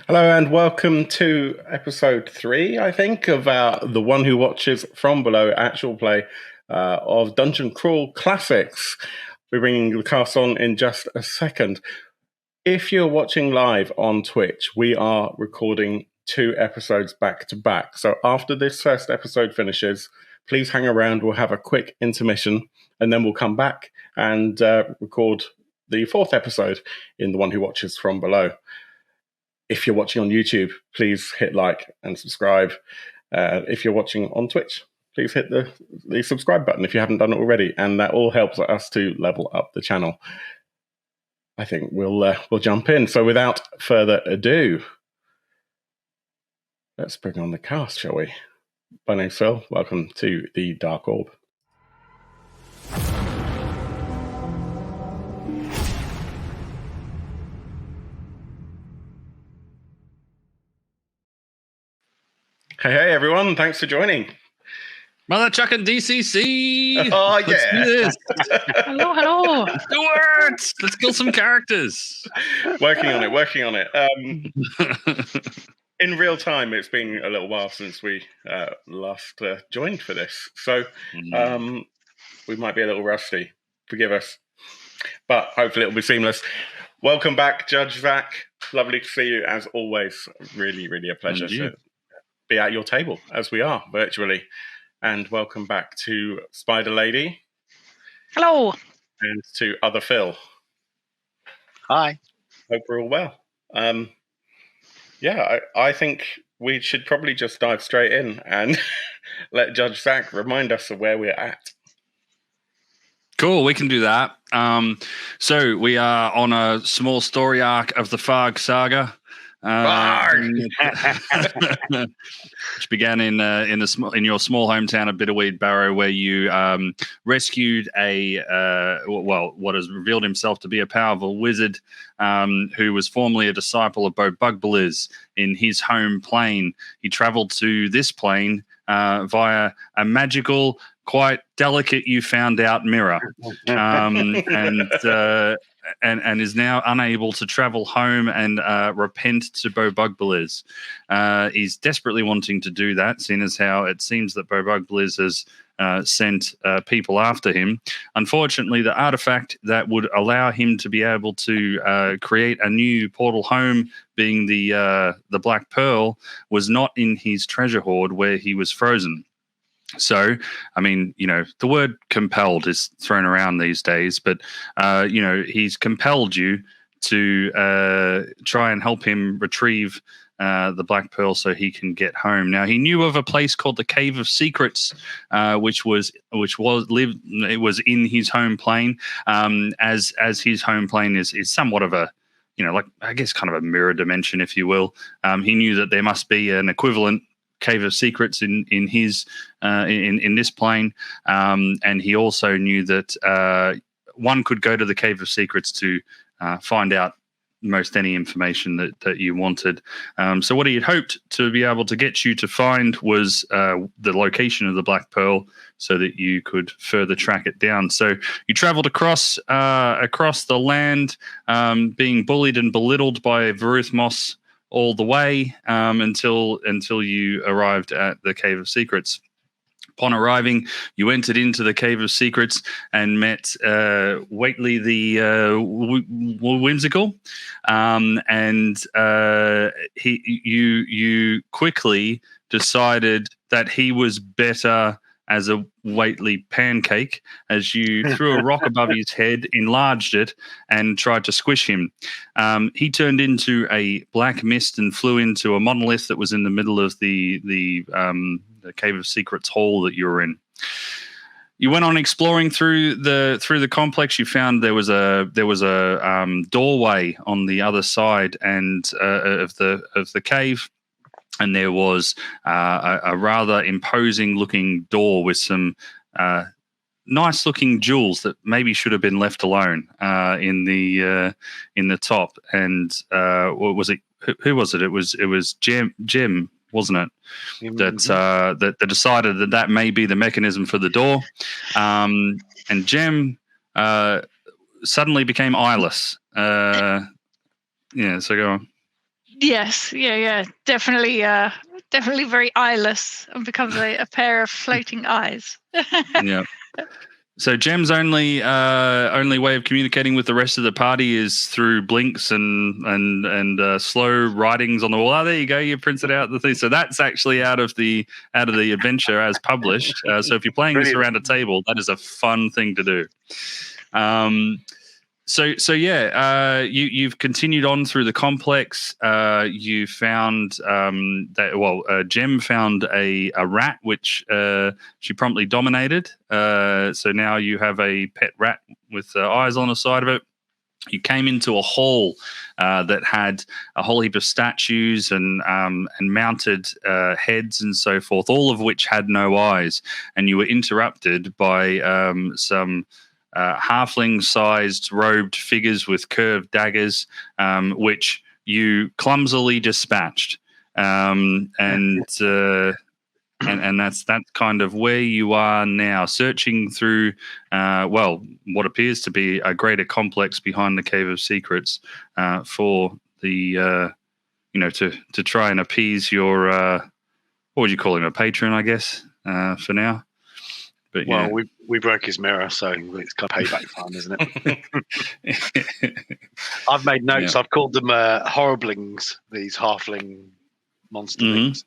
Hello and welcome to episode 3, I think, of The One Who Watches From Below actual play of Dungeon Crawl Classics. We're bringing the cast on in just a second. If you're watching live on Twitch, we are recording 2 episodes back to back. So after this first episode finishes, please hang around. We'll have a quick intermission and then we'll come back and record the 4th episode in The One Who Watches From Below. If you're watching on YouTube, please hit like and subscribe. If you're watching on Twitch, please hit the subscribe button if you haven't done it already, and that all helps us to level up the channel. I think we'll jump in. So without further ado, let's bring on the cast, shall we? My name's Phil. Welcome to the Dark Orb. Hey, everyone. Thanks for joining. Mother chucking DCC. Oh, Let's yeah. do this. Hello. Let's do it. Let's kill some characters. Working on it. In real time, it's been a little while since we last joined for this. So we might be a little rusty. Forgive us. But hopefully it'll be seamless. Welcome back, Judge Zach. Lovely to see you as always. Really, really a pleasure to be at your table as we are virtually. And welcome back to Spider Lady. Hello. And to Other Phil. Hi. Hope we're all well. I think we should probably just dive straight in and let Judge Zach remind us of where we're at. Cool, we can do that. So we are on a small story arc of the Farg Saga. Which began in your small hometown of Bitterweed Barrow, where you rescued what has revealed himself to be a powerful wizard who was formerly a disciple of Bo Bugbliz in his home plane. He traveled to this plane via a magical, quite delicate, you found out, mirror, and is now unable to travel home and repent to Bo Bugbliz. He's desperately wanting to do that, seeing as how it seems that Bo Bugbliz has sent people after him. Unfortunately, the artifact that would allow him to be able to create a new portal home, being the Black Pearl, was not in his treasure hoard where he was frozen. So, I mean, the word compelled is thrown around these days, but, he's compelled you to try and help him retrieve the Black Pearl so he can get home. Now, he knew of a place called the Cave of Secrets, which was in his home plane, as his home plane is somewhat of a, I guess kind of a mirror dimension, if you will. He knew that there must be an equivalent Cave of Secrets in his in this plane, and he also knew that one could go to the Cave of Secrets to find out most any information that you wanted. So what he had hoped to be able to get you to find was the location of the Black Pearl, so that you could further track it down. So you traveled across the land, being bullied and belittled by Varuth Moss all the way until you arrived at the Cave of Secrets. Upon arriving, you entered into the Cave of Secrets and met Whately the Whimsical, and you quickly decided that he was better as a Whately pancake, as you threw a rock above his head, enlarged it, and tried to squish him. He turned into a black mist and flew into a monolith that was in the middle of the Cave of Secrets hall that you were in. You went on exploring through the complex. You found there was a doorway on the other side and of the cave. And there was a rather imposing looking door with some nice looking jewels that maybe should have been left alone in the top. And what was it? Who was it? It was Jim, wasn't it? That decided that may be the mechanism for the door. And Jim suddenly became eyeless. So go on. Yes, yeah. Definitely very eyeless and becomes a pair of floating eyes. Yeah. So Jem's only way of communicating with the rest of the party is through blinks and slow writings on the wall. Oh, there you go. You printed out the thing. So that's actually out of the adventure as published. So if you're playing this around a table, that is a fun thing to do. You've continued on through the complex. You found Jem found a rat, which she promptly dominated. So now you have a pet rat with eyes on the side of it. You came into a hall that had a whole heap of statues and mounted heads and so forth, all of which had no eyes. And you were interrupted by some halfling-sized robed figures with curved daggers, which you clumsily dispatched, and that's kind of where you are now, searching through what appears to be a greater complex behind the Cave of Secrets for the to try and appease your what would you call him, a patron, I guess, for now. But well, we broke his mirror, so it's kind of payback time, isn't it? I've made notes. Yeah. I've called them horriblings, these halfling monsterlings.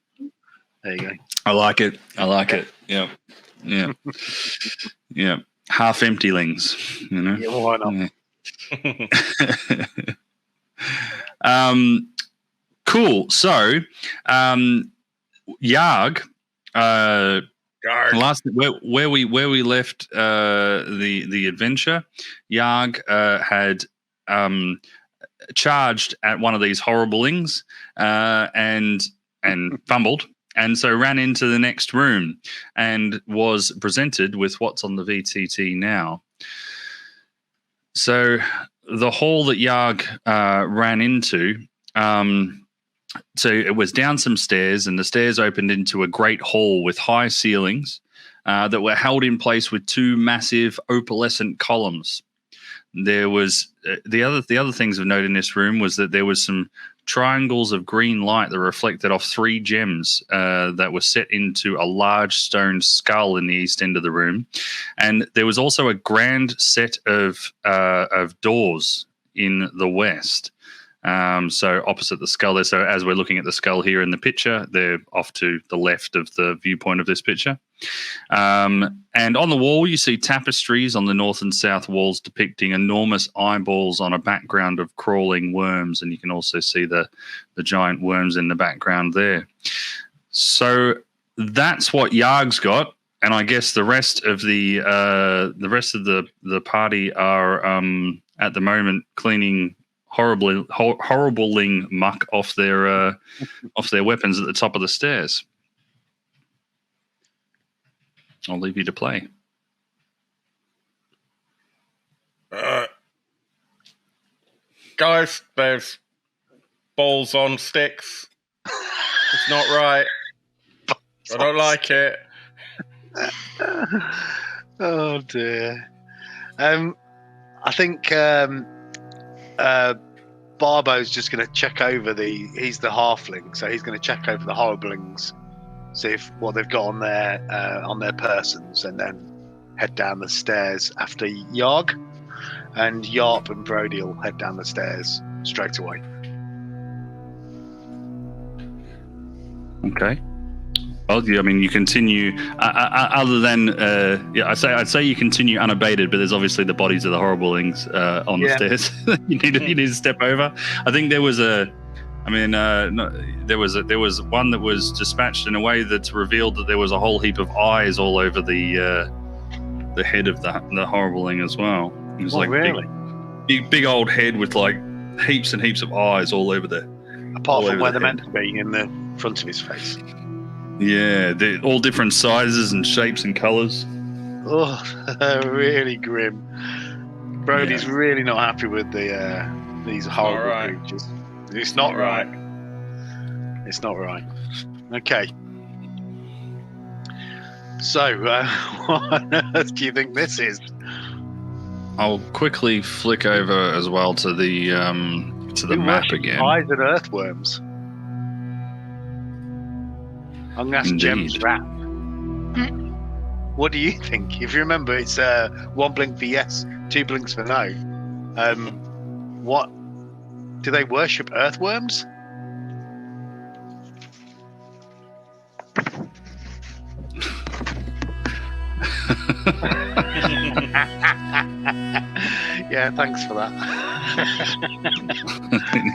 There you go. I like it. Yeah. Yeah. Half emptylings, you know. Yeah, why not? Cool. So, Yarg. Last where we left the adventure, Yarg had charged at one of these horriblings and fumbled, and so ran into the next room and was presented with what's on the VTT now. So the hall that Yarg ran into. So it was down some stairs, and the stairs opened into a great hall with high ceilings that were held in place with two massive opalescent columns. There was the other things of note in this room was that there was some triangles of green light that reflected off 3 gems that were set into a large stone skull in the east end of the room, and there was also a grand set of doors in the west. So opposite the skull there. So as we're looking at the skull here in the picture, they're off to the left of the viewpoint of this picture. And on the wall, you see tapestries on the north and south walls depicting enormous eyeballs on a background of crawling worms. And you can also see the giant worms in the background there. So that's what Yarg's got. And I guess the rest of the party are at the moment cleaning horribling muck off their weapons at the top of the stairs. I'll leave you to play. Guys, there's balls on sticks. It's not right. I don't like it. Oh dear. I think Barbo's just going to check over he's the halfling, so he's going to check over the horriblings, see what they've got on their persons, and then head down the stairs after Yarg, and Yarp and Brody will head down the stairs straight away. Okay. Well, I mean, you continue. Other than, I'd say you continue unabated, but there's obviously the bodies of the horriblings on the stairs. you need to step over. I think there was there was one that was dispatched in a way that's revealed that there was a whole heap of eyes all over the head of the horribling as well. It was really? big old head with like heaps and heaps of eyes all over there. Apart from where they're meant to be, in the front of his face. Yeah, they're all different sizes and shapes and colours. Oh, really grim. Brody's really not happy with these horrible creatures. It's not right. It's not right. Okay. So, what on earth do you think this is? I'll quickly flick over as well to the To the Who map worships again. eyes and earthworms. I'm going to ask Indeed. Gem's rat. What do you think? If you remember, it's 1 blink for yes, 2 blinks for no. What do they worship? Earthworms? Yeah, thanks for that.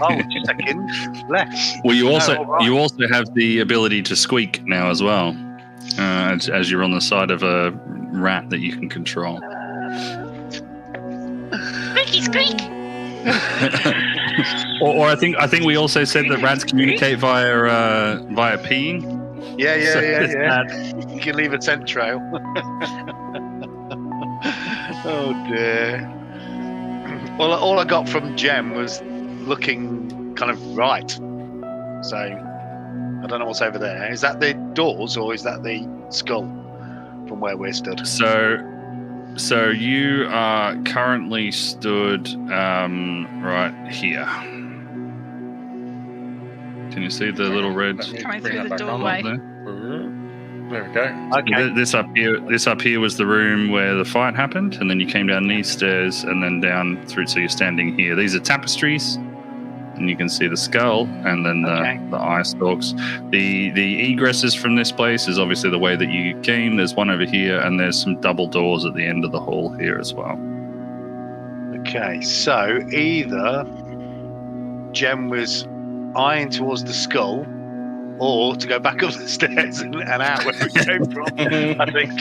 Oh, 2 seconds left. Well, you No, also all right. you also have the ability to squeak now as well, as you're on the side of a rat that you can control. Squeaky squeak. or I think we also said that rats communicate via peeing. Yeah. So there's that. You can leave a scent trail. Oh dear. Well, all I got from Gem was looking kind of right. So I don't know what's over there. Is that the doors or is that the skull from where we're stood? So you are currently stood right here. Can you see the little red? Let me Coming bring through that the back on. doorway. There? There we go. Okay. This up here was the room where the fight happened, and then you came down these stairs and then down through. So you're standing here. These are tapestries, and you can see the skull and then the eye stalks. The egresses from this place is obviously the way that you came. There's one over here, and there's some double doors at the end of the hall here as well. Okay, so either Gem was eyeing towards the skull, or to go back up the stairs and out where we came from. I think.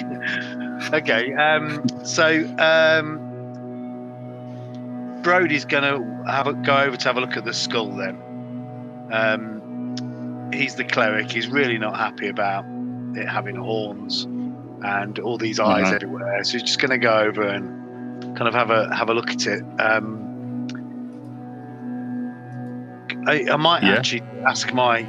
Okay, so Brody's going to go over to have a look at the skull. Then he's the cleric. He's really not happy about it having horns and all these eyes everywhere. So he's just going to go over and kind of have a look at it. I might actually ask my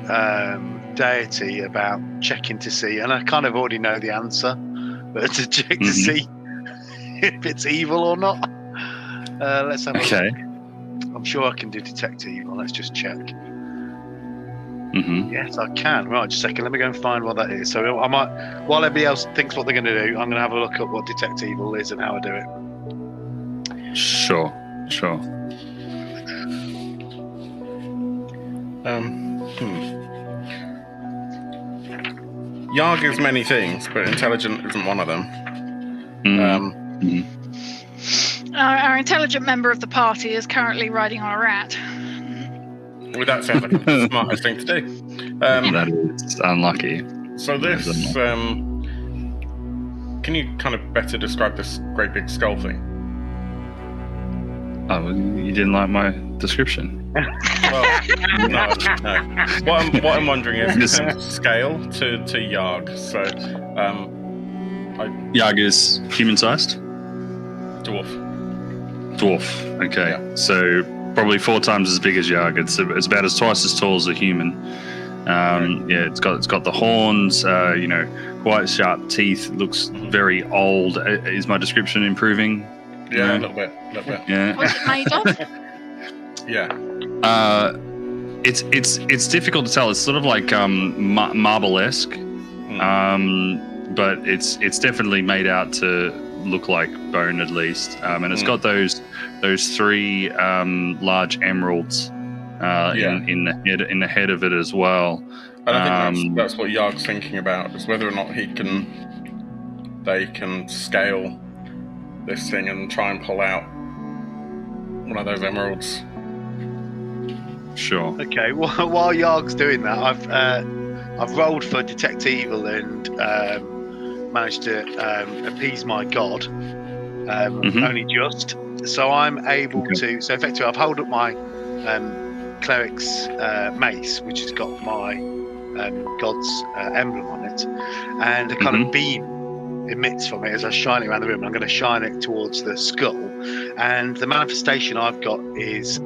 deity about checking to see, and I kind of already know the answer, but to check to see if it's evil or not. Let's have a look. I'm sure I can do detect evil. Let's just check. Yes, I can. Right, just a second. Let me go and find what that is. So I might, while everybody else thinks what they're going to do, I'm going to have a look at what detect evil is and how I do it. Sure. Yarg is many things, but intelligent isn't one of them. Our intelligent member of the party is currently riding on a rat. Well, that sounds like the smartest thing to do. That is unlucky. So this, can you kind of better describe this great big skull thing? Oh, you didn't like my description? Well, no. What I'm wondering is in terms of scale to Yarg. So, Yarg is human-sized? Dwarf. Okay. Yeah. So probably 4 times as big as Yarg. It's about twice as tall as a human. Yeah, it's got the horns. Quite sharp teeth. Looks very old. Is my description improving? Yeah, a little bit. Yeah. What's it made of? Yeah. It's difficult to tell. It's sort of like marble-esque, but it's definitely made out to look like bone at least. And it's got those 3 large emeralds in the head of it as well. And I think that's what Yarg's thinking about, is whether or not they can scale this thing and try and pull out one of those emeralds. Sure. Okay. Well, while Yarg's doing that, I've rolled for detect evil and managed to appease my god. Only just. So I'm able to. So effectively, I've held up my cleric's mace, which has got my god's emblem on it, and a kind of beam emits from it as I shine it around the room. I'm going to shine it towards the skull, and the manifestation I've got is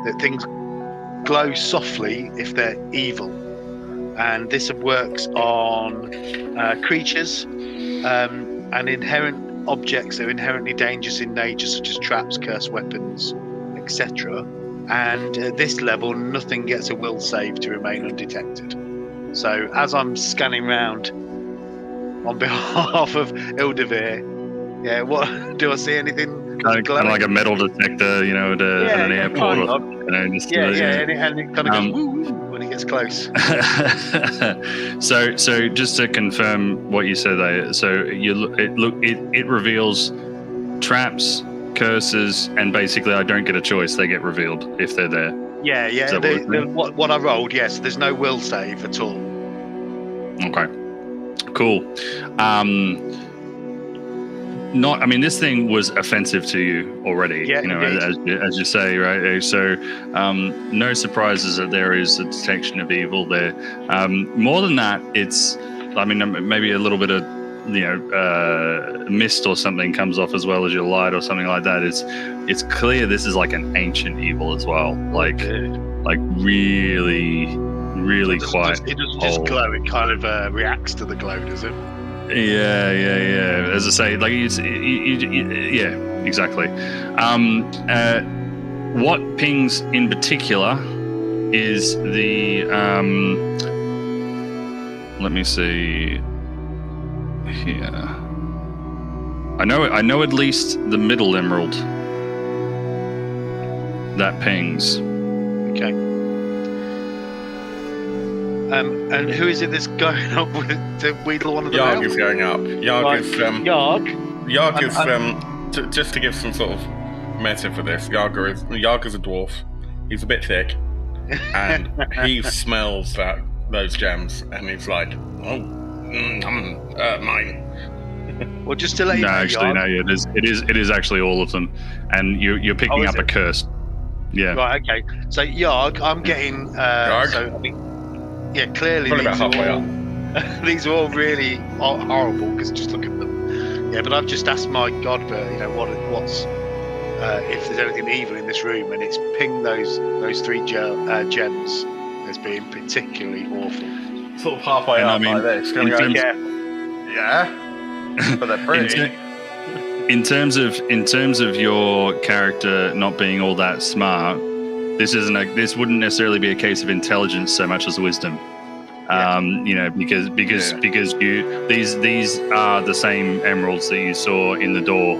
that things glow softly if they're evil, and this works on creatures and inherent objects that are inherently dangerous in nature, such as traps, cursed weapons, etc. and at this level, nothing gets a will save to remain undetected. So as I'm scanning round on behalf of Ildavir, what do I see anything? Kind of like a metal detector, you know, at an airport. Kind of. You know, just, And it kind of goes woo, woo, when it gets close. So just to confirm what you said there, so it reveals traps, curses, and basically I don't get a choice; they get revealed if they're there. Yeah. What I rolled, yes. There's no will save at all. Okay, cool. This thing was offensive to you already. Yeah, you know, as you say, right? So, no surprises that there is a detection of evil there. More than that, it's, maybe a little bit of, mist or something comes off as well as your light or something like that. It's clear this is like an ancient evil as well. Like really, really quite. It doesn't just glow. It kind of reacts to the glow, does it? Yeah. As I say, like yeah, exactly. What pings in particular is the let me see here. I know at least the middle emerald that pings. Okay. And who is it that's going up with the wheedle one of the Yarg is going up. Yarg is just to give some sort of meta for this. Yarg is a dwarf. He's a bit thick, and he smells those gems, and he's like, mine. Well, just to let you know, it is actually all of them, and you're picking up a curse. Yeah. Right. Okay. So Yarg, I'm getting. Yarg. So I mean, clearly these are all really horrible because just look at them. Yeah, but I've just asked my god for what's if there's anything evil in this room, and it's pinged those three gems as being particularly awful. Sort of halfway up like this. Going to go careful. Yeah, but they're pretty. In terms of your character not being all that smart, this wouldn't necessarily be a case of intelligence so much as wisdom. Because these are the same emeralds that you saw in the door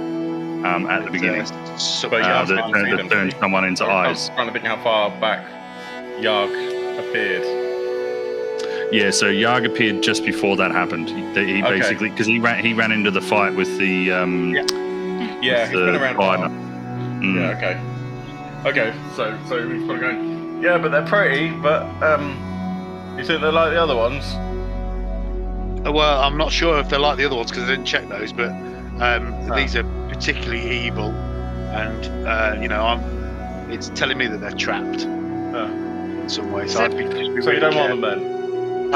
at the beginning. That turned someone into eyes. I'm trying to think how far back Yarg appeared. Yeah, so Yarg appeared just before that happened. He basically, because he ran into the fight with the he's been around a while. Yeah, okay, so he's probably going, yeah, but they're pretty, but you think they're like the other ones? Well, I'm not sure if they're like the other ones because I didn't check those, but these are particularly evil, and it's telling me that they're trapped in some way. So I'd be just be so really you don't careful. want them then? I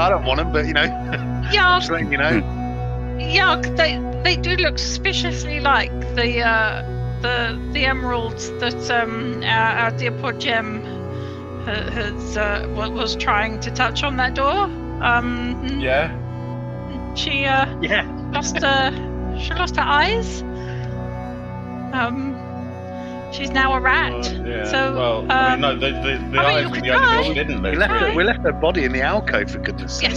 don't want them, but just letting you know. Yeah, they do look suspiciously like the emeralds that our dear poor Gem was trying to touch on that door. She lost her eyes. She's now a rat. So the eyes were the only thing we didn't lose. We left her body in the alcove, for goodness sake.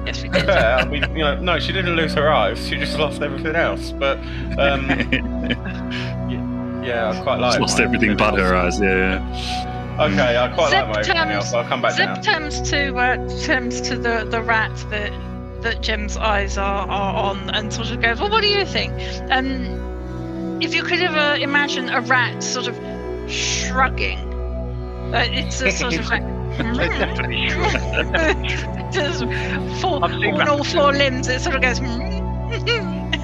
Yes, we did. No, she didn't lose her eyes. She just lost everything else. But I quite like. She lost everything but her eyes. Yeah. Okay, I quite like my everything else. I'll come back down. Zip turns to the rat that Gem's eyes are on, and sort of goes, "Well, what do you think? If you could ever imagine a rat sort of shrugging, it's a sort of like." Definitely Just on all four limbs, it sort of goes.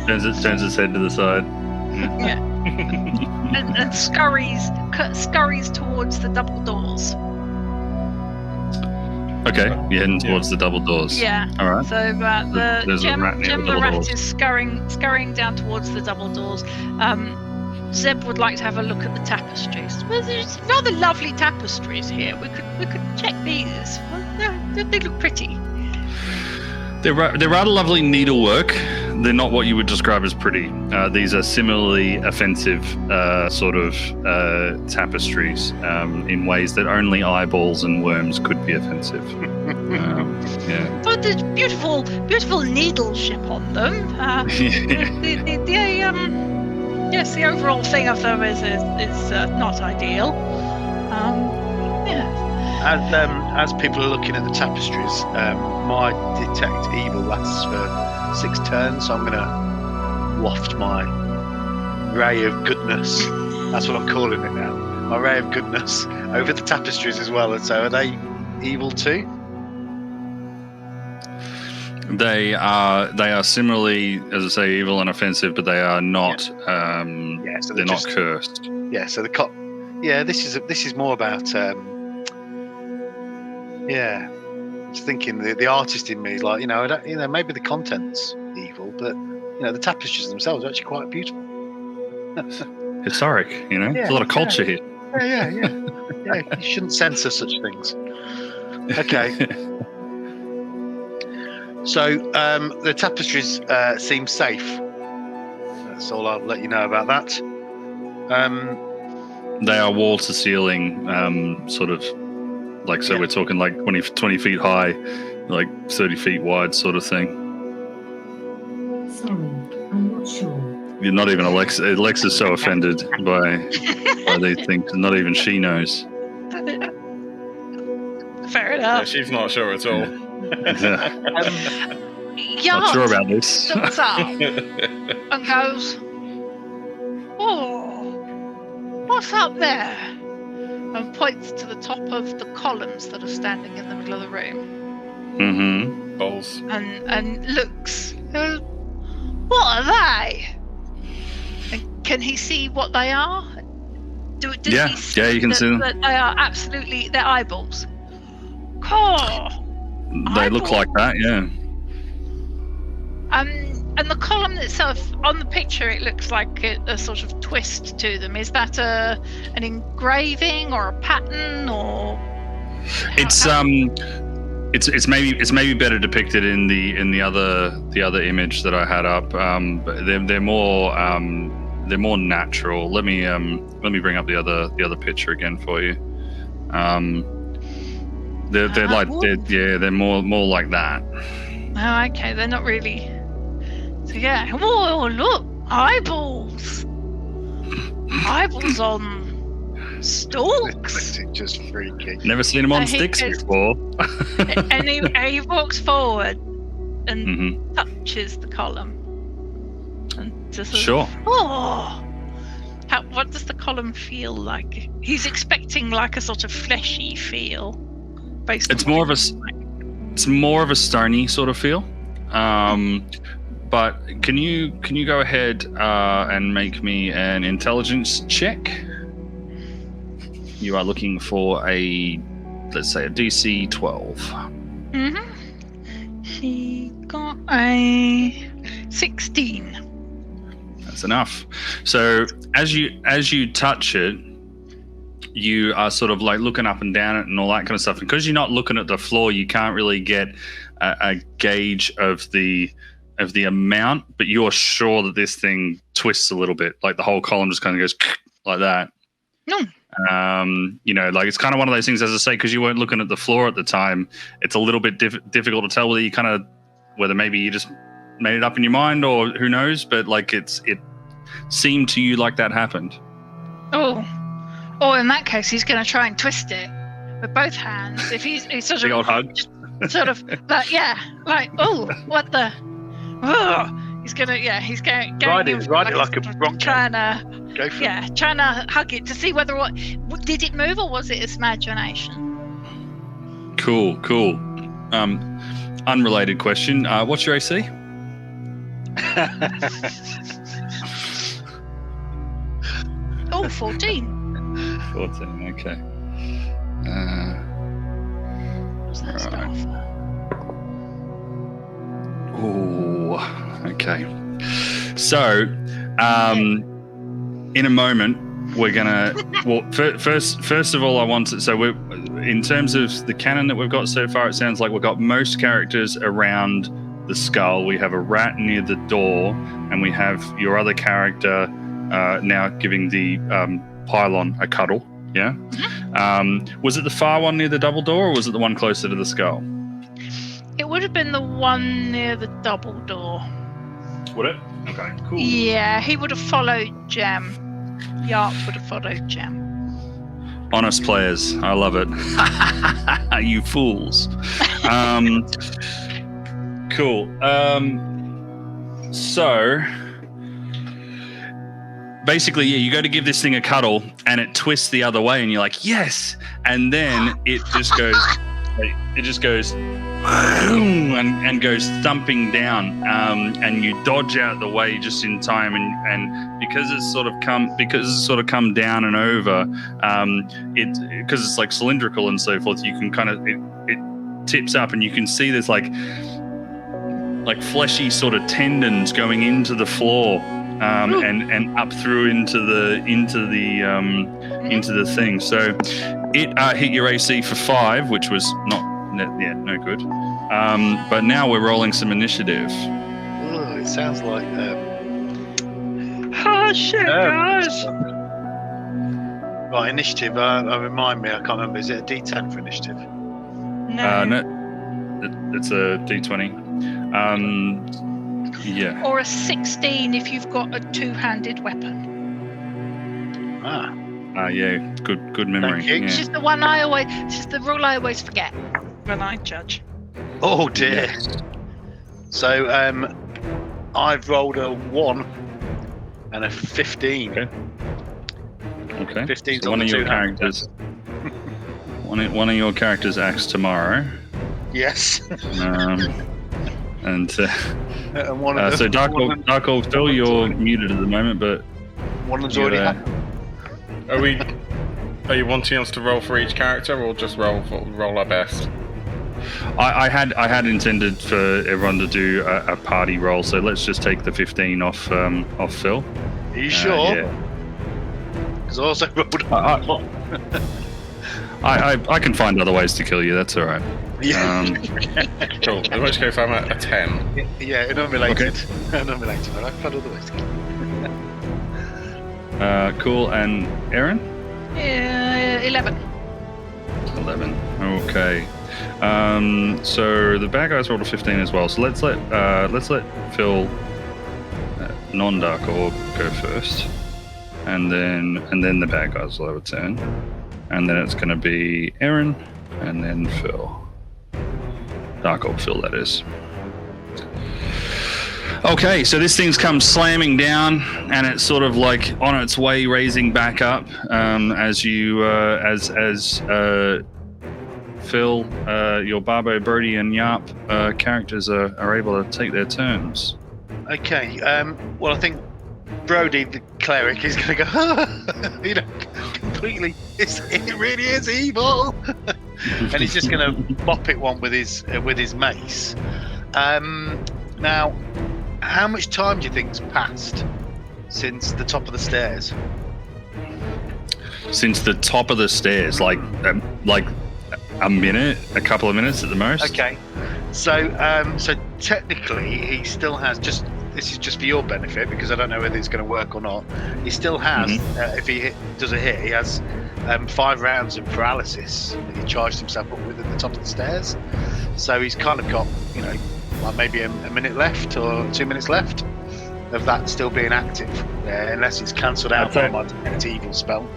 Turns its head to the side. Yeah. and scurries towards the double doors. Okay, you're heading towards the double doors. Yeah. All right. So There's a rat near Gem the the rat doors. is scurrying down towards the double doors. Zeb would like to have a look at the tapestries. Well, there's rather lovely tapestries here. We could check these. Well, they look pretty. They're rather lovely needlework. they're not what you would describe as pretty. These are similarly offensive sort of tapestries in ways that only eyeballs and worms could be offensive. Yeah. But there's beautiful needle ship on them. Yes, the overall thing of them is not ideal. Yeah. As people are looking at the tapestries, my detect evil lasts for 6 turns, so I'm going to waft my ray of goodness. That's what I'm calling it now. My ray of goodness over the tapestries as well. And so, are they evil too? They are similarly, as I say, evil and offensive, but they are not. So they're not cursed. Yeah. So this is more about. Yeah, I was thinking the artist in me is like, maybe the content's evil, but the tapestries themselves are actually quite beautiful. Historic, there's a lot of culture here. Yeah. You shouldn't censor such things. Okay. So the tapestries seem safe. That's all I'll let you know about that. They are wall to ceiling, sort of. We're talking like 20 feet high, like 30 feet wide sort of thing. Sorry, I'm not sure. You're not even Alexa. Alexa's so offended by these things, not even she knows. Fair enough. Yeah, she's not sure at all. Not sure about this. Looks up and goes, "Oh, what's up there?" And points to the top of the columns that are standing in the middle of the room. Mm-hmm. Balls. And looks. What are they? And can he see what they are? Does he see you can see them. That they are absolutely their eyeballs. Cool. They look like that, yeah. And the column itself, on the picture, it looks like a sort of twist to them. Is that an engraving or a pattern, or? It's maybe better depicted in the other image that I had up. But they're more natural. Let me bring up the other picture again for you. They're more like that. Oh, okay. They're not really. So yeah. Whoa! Look, eyeballs. Eyeballs on stalks. Just freaky. Never seen them on sticks before. And he walks forward and touches the column. And just sure. What does the column feel like? He's expecting like a sort of fleshy feel. It's more of a stony sort of feel. But can you go ahead and make me an intelligence check? You are looking for let's say a DC 12. Mm-hmm. He got a 16. That's enough. So as you touch it, you are sort of like looking up and down it and all that kind of stuff. And because you're not looking at the floor, you can't really get a gauge of the amount, but you're sure that this thing twists a little bit, like the whole column just kind of goes like that. No. Like it's kind of one of those things, as I say, because you weren't looking at the floor at the time. It's a little bit difficult to tell whether maybe you just made it up in your mind or who knows, but like it seemed to you like that happened. Oh, in that case, he's going to try and twist it with both hands. If he's sort Big of old hug. Sort of like what the. Oh, he's going ride it like a bronco. Trying to hug it to see whether did it move or was it his imagination? Cool. Unrelated question. What's your AC? 14. 14. Okay. What's that stuff? Oh, okay. So, in a moment, we're gonna. Well, first of all, I want to. So, in terms of the canon that we've got so far, it sounds like we've got most characters around the skull. We have a rat near the door, and we have your other character now giving the pylon a cuddle. Yeah. Was it the far one near the double door, or was it the one closer to the skull? It would have been the one near the double door. Would it? Okay, cool. Yeah, he would have followed Gem. Yarp would have followed Gem. Honest players, I love it. You fools. Cool. So basically, yeah, you go to give this thing a cuddle, and it twists the other way, and you're like, yes. And then it just goes, and goes thumping down, and you dodge out the way just in time, and because it's sort of come down and over, because it's like cylindrical and so forth, you can kind of it tips up, and you can see there's like fleshy sort of tendons going into the floor, and up through into the thing. So it hit your AC for 5, which was no good. But now we're rolling some initiative. Oh, it sounds like. Oh shit, guys! Right, initiative. Remind me, I can't remember. Is it a D10 for initiative? No. No, it's a D20. Yeah. Or a 16 if you've got a two-handed weapon. Yeah. Good memory. Thank you. Yeah. It's just the rule I always forget when I judge. Oh dear. So I've rolled a 1 and a 15. Okay. 15's So on one of the your two-handed. characters. One of your characters acts tomorrow. Yes. And and one of so Dark Orc Phil, you're muted at the moment, but one of them's already happened. Are you wanting us to roll for each character, or just roll our best? I had intended for everyone to do a party roll, so let's just take the 15 off Phil. Are you sure? Yeah. Because I also rolled I can find other ways to kill you. That's all right. Yeah. Cool. In which case, I'm at a 10. Yeah, unrelated. Unrelated, but I found other ways to kill. Cool. And Aaron? 11. 11. Okay. So the bad guys rolled a 15 as well. So let's let Phil, non-Dark Orc, go first, and then the bad guys will have a turn, and then it's going to be Aaron, and then Phil. Dark Orc Phil, that is. Okay, so this thing's come slamming down, and it's sort of like on its way raising back up as Phil, your Barbo, Brody, and Yarp characters are able to take their turns. Okay, well, I think Brody, the cleric, is going to go, completely, it really is evil. And he's just going to bop it one with his mace. Now, how much time do you think's passed since the top of the stairs? Since the top of the stairs, like a minute, a couple of minutes at the most. Okay, so technically he still has this is just for your benefit, because I don't know whether it's going to work or not. He still has, if he does a hit, he has 5 rounds of paralysis that he charged himself up with at the top of the stairs. So he's kind of got, like maybe a minute left or 2 minutes left of that still being active, unless it's cancelled out by my detect evil spell.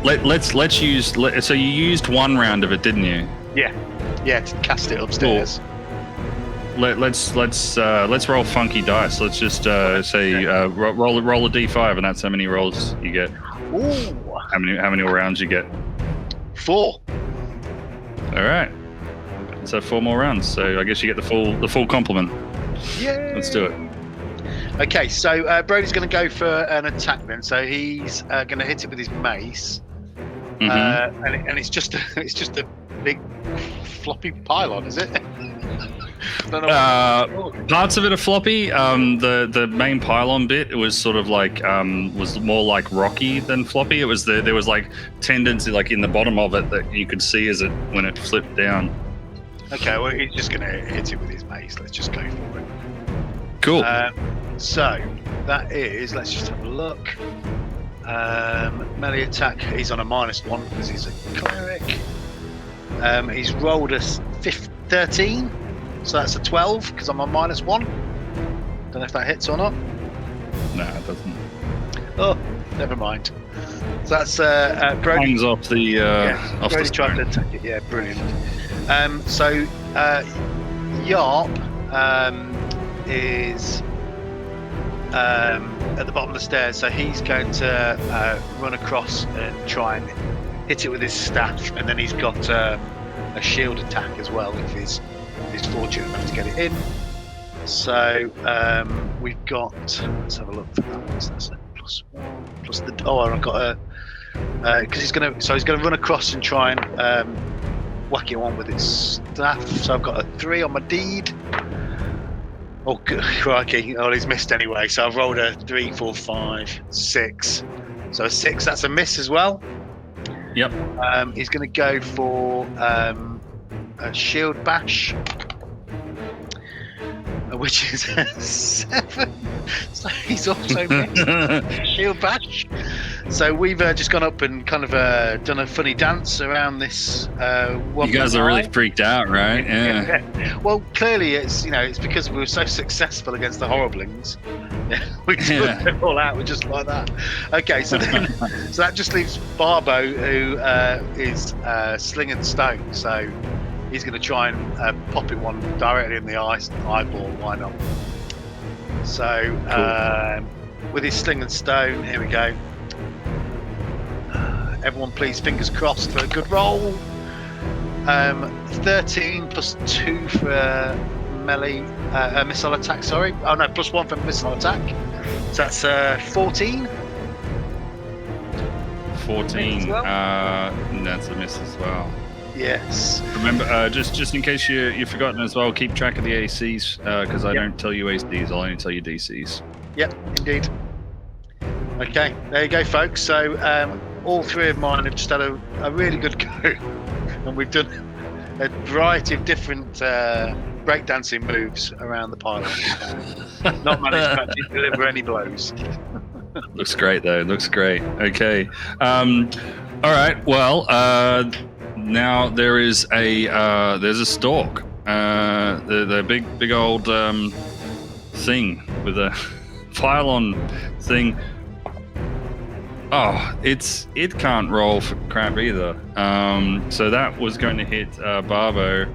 Let's use. So you used 1 round of it, didn't you? Yeah, to cast it upstairs. Cool. Let's roll funky dice. Let's just say roll a d5, and that's how many rolls you get. Ooh. How many rounds you get? 4. All right. So 4 more rounds. So I guess you get the full complement. Yeah. Let's do it. Okay, so Brody's going to go for an attack then. So he's going to hit it with his mace, and it's just a big floppy pylon, is it? Parts of it are floppy. The main pylon bit was sort of like was more like rocky than floppy. It was there was like tendency like in the bottom of it that you could see when it flipped down. Okay, well, he's just going to hit it with his mace. Let's just go for it. Cool. So that is, let's just have a look. Melee attack, he's on a -1 because he's a cleric. He's rolled a 13, so that's a 12 because I'm on -1. Don't know if that hits or not. No, it doesn't. Oh, never mind. So that's Brody. Hangs off the off Brody the tried to stone. attack it. Yeah, brilliant. So Yarp is at the bottom of the stairs, so he's going to run across and try and hit it with his staff, and then he's got a shield attack as well if he's fortunate enough to get it in. So we've got, let's have a look for that. So that's a +1 plus the, I've got a because he's going to run across and try and whack it on with his staff. So I've got a 3 on my deed. Oh, crikey. Oh, he's missed anyway. So I've rolled a 3, 4, 5, 6. So a 6, that's a miss as well. Yep. He's going to go for a shield bash, which is a 7. So he's also missed shield bash. So we've just gone up and kind of done a funny dance around this. You guys are really freaked out, right? Yeah. Well, clearly it's because we were so successful against the Horriblings. We just put them all out with just like that. Okay, so then, so that just leaves Barbo, who is slinging stone. So he's going to try and pop it one directly in the eyeball. Why not? So with his sling and stone, here we go. Everyone, please, fingers crossed for a good roll. 13 plus 2 for melee missile attack. Sorry. Oh no, +1 for missile attack. So that's 14. 14. That's a miss as well. Yes. Remember, just in case you've forgotten as well, keep track of the ACs because I don't tell you ACs, I'll only tell you DCs. Yep, indeed. Okay, there you go, folks. So all 3 of mine have just had a really good go, and we've done a variety of different breakdancing moves around the pilot. Not managed to actually deliver any blows. Looks great though. Looks great. Okay. All right. Well, now there is there's a stalk. The big old thing with a pylon thing. Oh, it can't roll for crap either. So that was going to hit Barbo.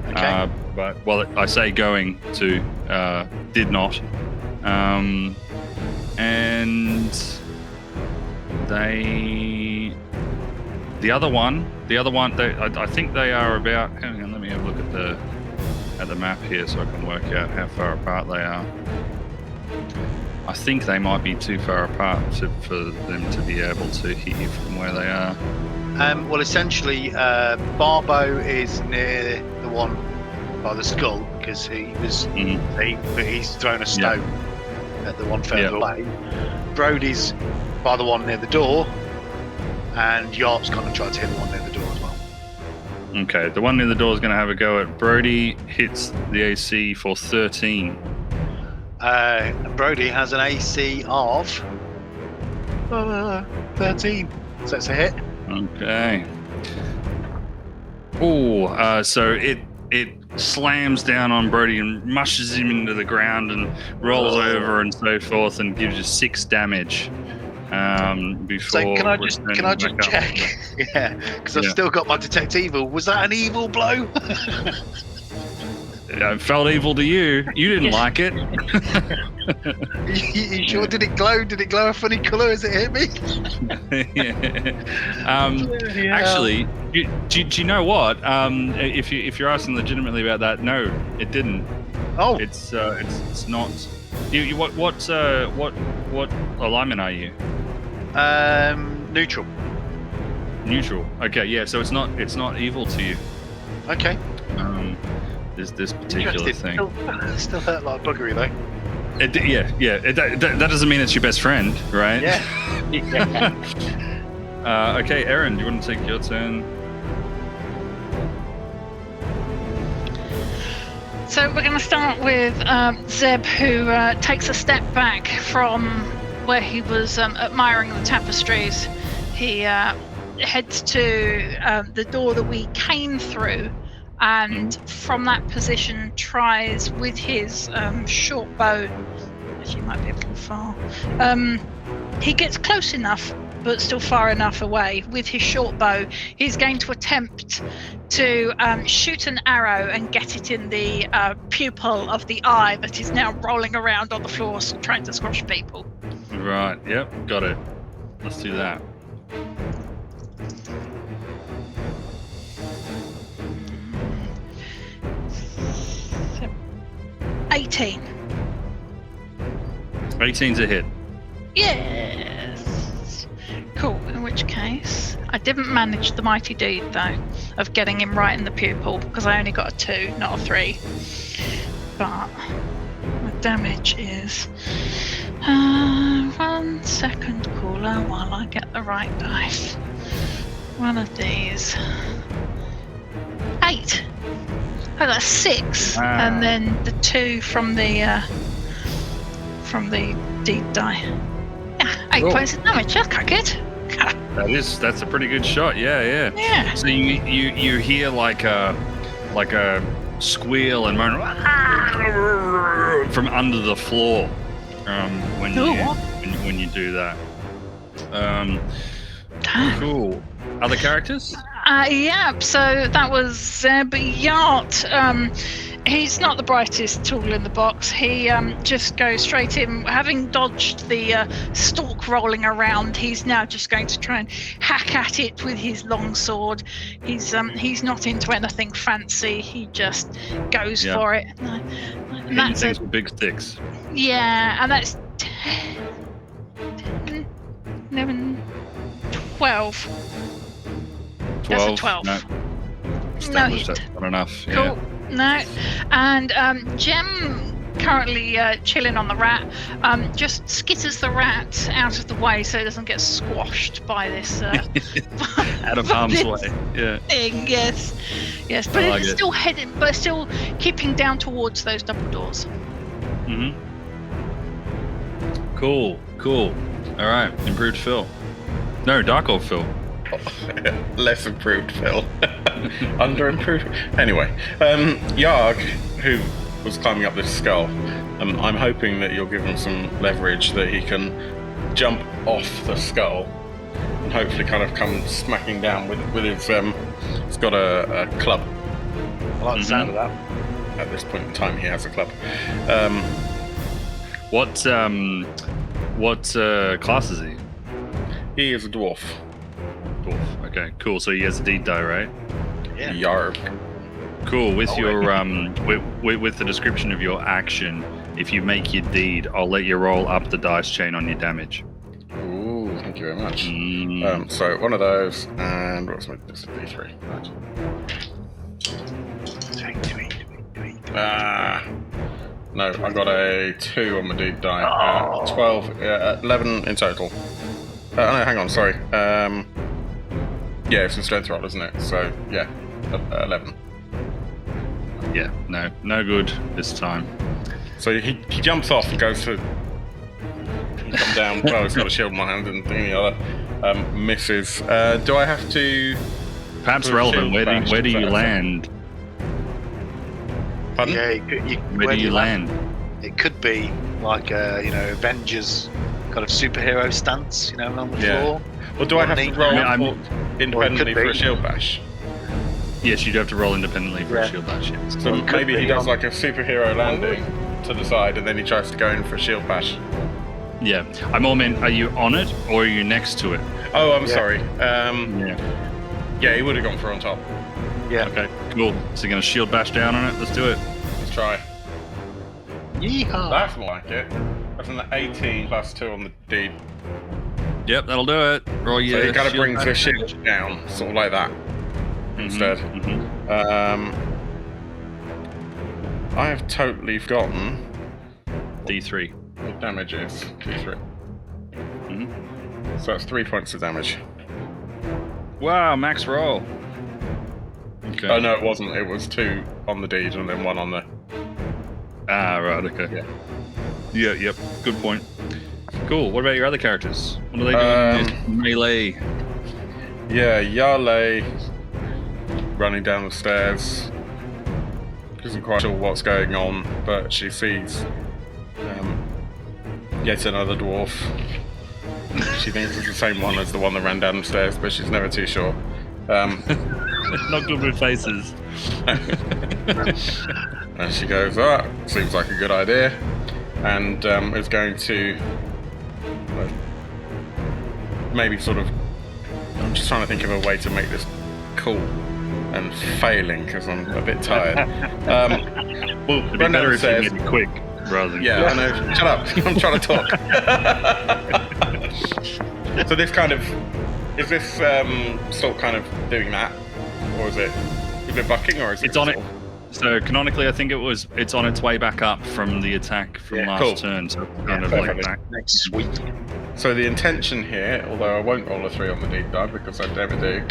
Okay. But I say going to did not. And the other one, I think they are about. Hang on, let me have a look at the map here so I can work out how far apart they are. I think they might be too far apart for them to be able to hit you from where they are. Well, essentially, Barbo is near the one by the skull because he was. He's thrown a stone at the one further away. Brody's by the one near the door, and Yarp's kind of tried to hit the one near the door as well. Okay, the one near the door is going to have a go at Brody. Hits the AC for 13. Brody has an AC of 13, so it's a hit. Okay. Oh, so it slams down on Brody and mushes him into the ground and rolls over and so forth and gives you 6 damage. Before. So can I just check? Yeah, because I've still got my detect evil. Was that an evil blow? It felt evil to you. You didn't like it. You sure? Did it glow? Did it glow a funny colour as it hit me? Actually, do you know what? If you're asking legitimately about that, no, it didn't. Oh, it's not. What alignment are you? Neutral. Neutral. Okay, yeah. So it's not evil to you. Okay. This particular thing. Still hurt like buggery though. That doesn't mean it's your best friend, right? Yeah. Okay, Aaron, do you want to take your turn? So we're going to start with Zeb, who takes a step back from where he was admiring the tapestries. He heads to the door that we came through, and from that position tries with his short bow. Actually, might be a little far. He gets close enough, but still far enough away. With his short bow, he's going to attempt to shoot an arrow and get it in the pupil of the eye that is now rolling around on the floor, trying to squash people. Right. Yep. Got it. Let's do that. So, 18. 18's a hit. Yes. Cool. In which case, I didn't manage the mighty deed though of getting him right in the pupil because I only got a 2, not a 3. But the damage is 1 second cooler while I get the right dice. One of these. 8. I got a 6, and then the 2 from the deed die. Yeah, 8 points of damage. That's quite good. That's a pretty good shot. Yeah. Yeah. So you hear like a squeal and moan from under the floor when you do that. Cool. Other characters? Yeah, so that was Zeb Yart. He's not the brightest tool in the box. He just goes straight in. Having dodged the stalk rolling around, he's now just going to try and hack at it with his long sword. He's not into anything fancy. He just goes for it. And that's things with big sticks. Yeah, and that's 10, 11, 12. 12. That's a 12. No. Established that's not enough. Cool. Yeah. No. And Jem, currently chilling on the rat, just skitters the rat out of the way so it doesn't get squashed by this out of harm's way. Yeah. Thing. Yes. But it's still heading, but still keeping down towards those double doors. Mm-hmm. Cool. All right. Improved Phil. No, Dark Orb Phil. Less improved Phil. Under improved. Anyway, Yarg, who was climbing up this skull, I'm hoping that you'll give him some leverage that he can jump off the skull and hopefully kind of come smacking down with his. He's got a club. I like the sound of that. At this point in time, he has a club. What class is he? He is a dwarf. Okay, cool. So he has a deed die, right? Yeah. Yarg. Cool. With your with the description of your action, if you make your deed, I'll let you roll up the dice chain on your damage. Ooh, thank you very much. So one of those, and what's my? This is D3. Right. No, I got a 2 on my deed die. 12, 11 in total. No, hang on, sorry. Yeah, it's a strength roll, isn't it? So, yeah, 11. Yeah, no good this time. So he jumps off and goes to come down. Well, he's got a shield in one hand and the other. Misses. Do I have to... Perhaps relevant, where do you land? Pardon? Yeah, Where do you land? It could be like a, Avengers kind of superhero stance, on the floor. Well, do I have to roll independently for a be. shield bash? Yes, you'd have to roll independently for a shield bash. Yes. So maybe he does like a superhero landing to the side and then he tries to go in for a shield bash. Yeah, I more meant, are you on it or are you next to it? Oh, I'm sorry. Yeah, he would have gone for on top. Yeah. Okay, cool. So you're going to shield bash down on it? Let's do it. Let's try. Yeehaw. That's more like it. That's an 18 plus 2 on the deed. Yep, that'll do it. Roll your So he kind of shield brings the bash. shield down, sort of like that, instead. I have totally forgotten D3. what damage is. D3. So that's 3 points of damage. Wow, max roll. Okay. Oh no, it wasn't. It was 2 on the deed and then 1 on the Ah, right. Okay. Yeah. Yep. Good point. Cool. What about your other characters? What are they doing in melee? Yeah, Yale running down the stairs. Isn't quite sure what's going on, but she sees yet another dwarf. She thinks it's the same one as the one that ran down the stairs, but she's never too sure. Not good with faces. And she goes, seems like a good idea, and is going to maybe sort of. I'm just trying to think of a way to make this cool and failing because I'm a bit tired. Well, It'd be better if you made it quick rather than I know. Shut up! I'm trying to talk. So this kind of is this still kind of doing that, or is it bucking, or is it? It's on it. So canonically, I think it's on its way back up from the attack from last turn. So kind of like that. Next sweep. So the intention here, although I won't roll a 3 on the deep dive because I never do,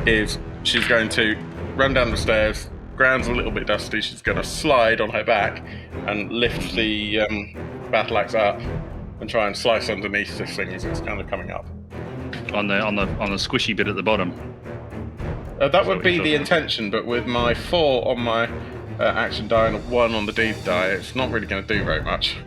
is she's going to run down the stairs. Ground's a little bit dusty. She's going to slide on her back and lift the battle axe up and try and slice underneath this thing as it's kind of coming up. On the squishy bit at the bottom. That would be the intention, but with my 4 on my action die and a 1 on the deed die, it's not really going to do very much.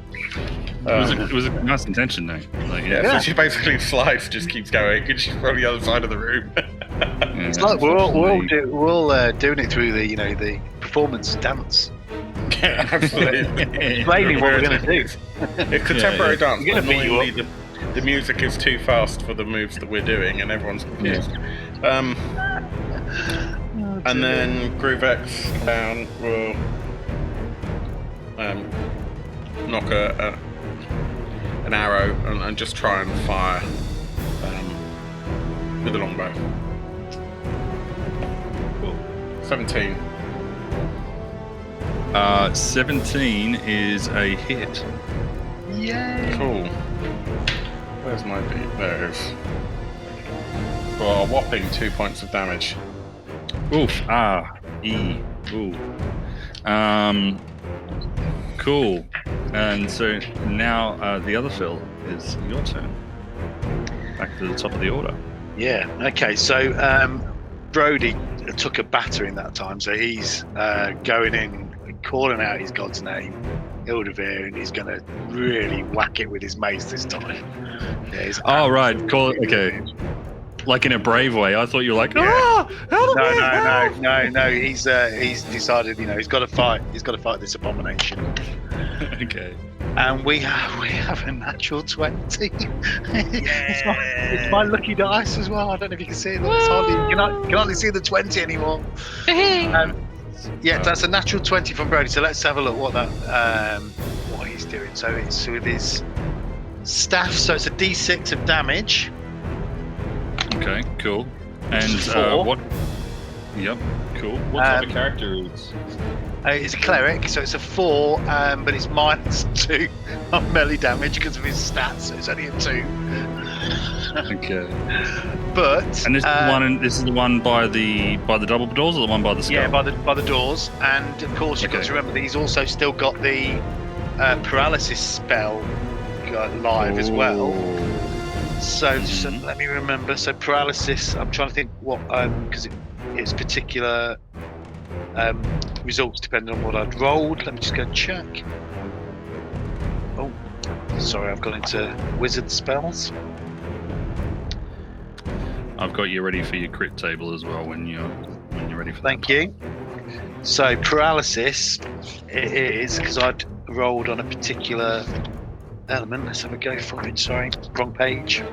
It was a nice intention, though. So she basically slides, just keeps going, and she's from the other side of the room. It's like we're all doing it through the performance dance. Yeah, absolutely. Explaining what we're going to do. It's contemporary dance, We're but gonna beat you normally the music is too fast for the moves that we're doing, and everyone's confused. And then Groovex down will knock an arrow and just try and fire with a longbow. Cool. 17. 17 is a hit. Yay! Cool. Where's my beat? There it is. For a whopping 2 points of damage. Oof. Ooh. Cool. And so now the other Phil is your turn. Back to the top of the order. Yeah. Okay. So Brody took a battering that time, so he's going in, calling out his god's name, Ildavir, and he's going to really whack it with his mace this time. Yeah, right. Call it. Okay. Like in a brave way. I thought you were like, No. He's decided, he's got to fight. He's got to fight this abomination. Okay. And we have a natural 20. It's my lucky dice as well. I don't know if you can see it. It's hardly, you can hardly see the 20 anymore. That's a natural 20 from Brody. So let's have a look what he's doing. So it's with his staff. So it's a D6 of damage. Okay, cool. And what? Yep, cool. What type of character is? It's a cleric, so it's a 4, but it's -2 on melee damage because of his stats. So it's only a 2. Okay. But and this is the one by the double doors, or the one by the skull? Yeah, by the doors. And of course, you've got to remember that he's also still got the paralysis spell live as well. So let me remember. So paralysis. I'm trying to think what because it's particular results depending on what I'd rolled. Let me just go and check. Oh, sorry, I've gone into wizard spells. I've got you ready for your crit table as well when you're ready for that. Thank you. So paralysis it is because I'd rolled on a particular element. Let's have a go for it. Sorry, wrong page.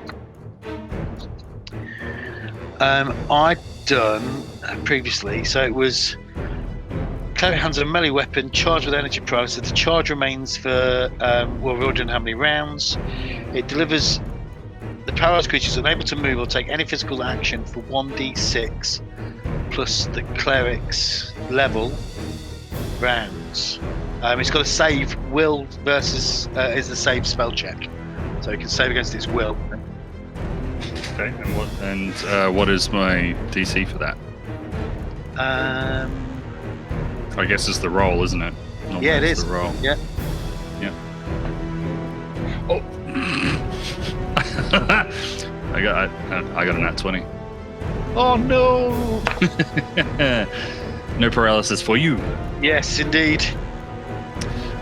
I'd done previously, so it was cleric hands a melee weapon charged with energy paralysis. The charge remains for we're all doing how many rounds. It delivers the paralyzed creature is unable to move or take any physical action for 1d6 plus the cleric's level rounds. It's got a save will versus is the save spell check, so it can save against its will. Okay, and what is my DC for that? I guess it's the roll, isn't it? Normally Yeah, it it's is. the roll. Yeah. Yeah. Oh. I got a nat 20. Oh no! No paralysis for you. Yes, indeed.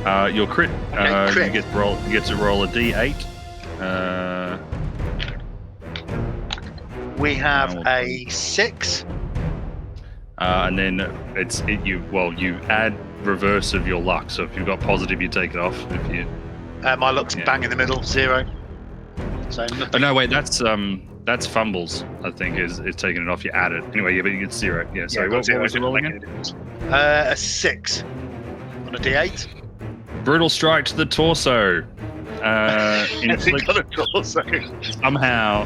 Your crit. Okay, crit. You get to roll a d8. We have a 6. And then you add reverse of your luck. So if you've got positive, you take it off. If you My luck's bang in the middle, 0. So nothing. Oh no, wait, that's fumbles. I think is taking it off. You add it anyway. Yeah, but you get 0. Yeah. Sorry, what was the roll again? A 6 on a D8. Brutal strike to the torso. Inflict Got a torso. somehow.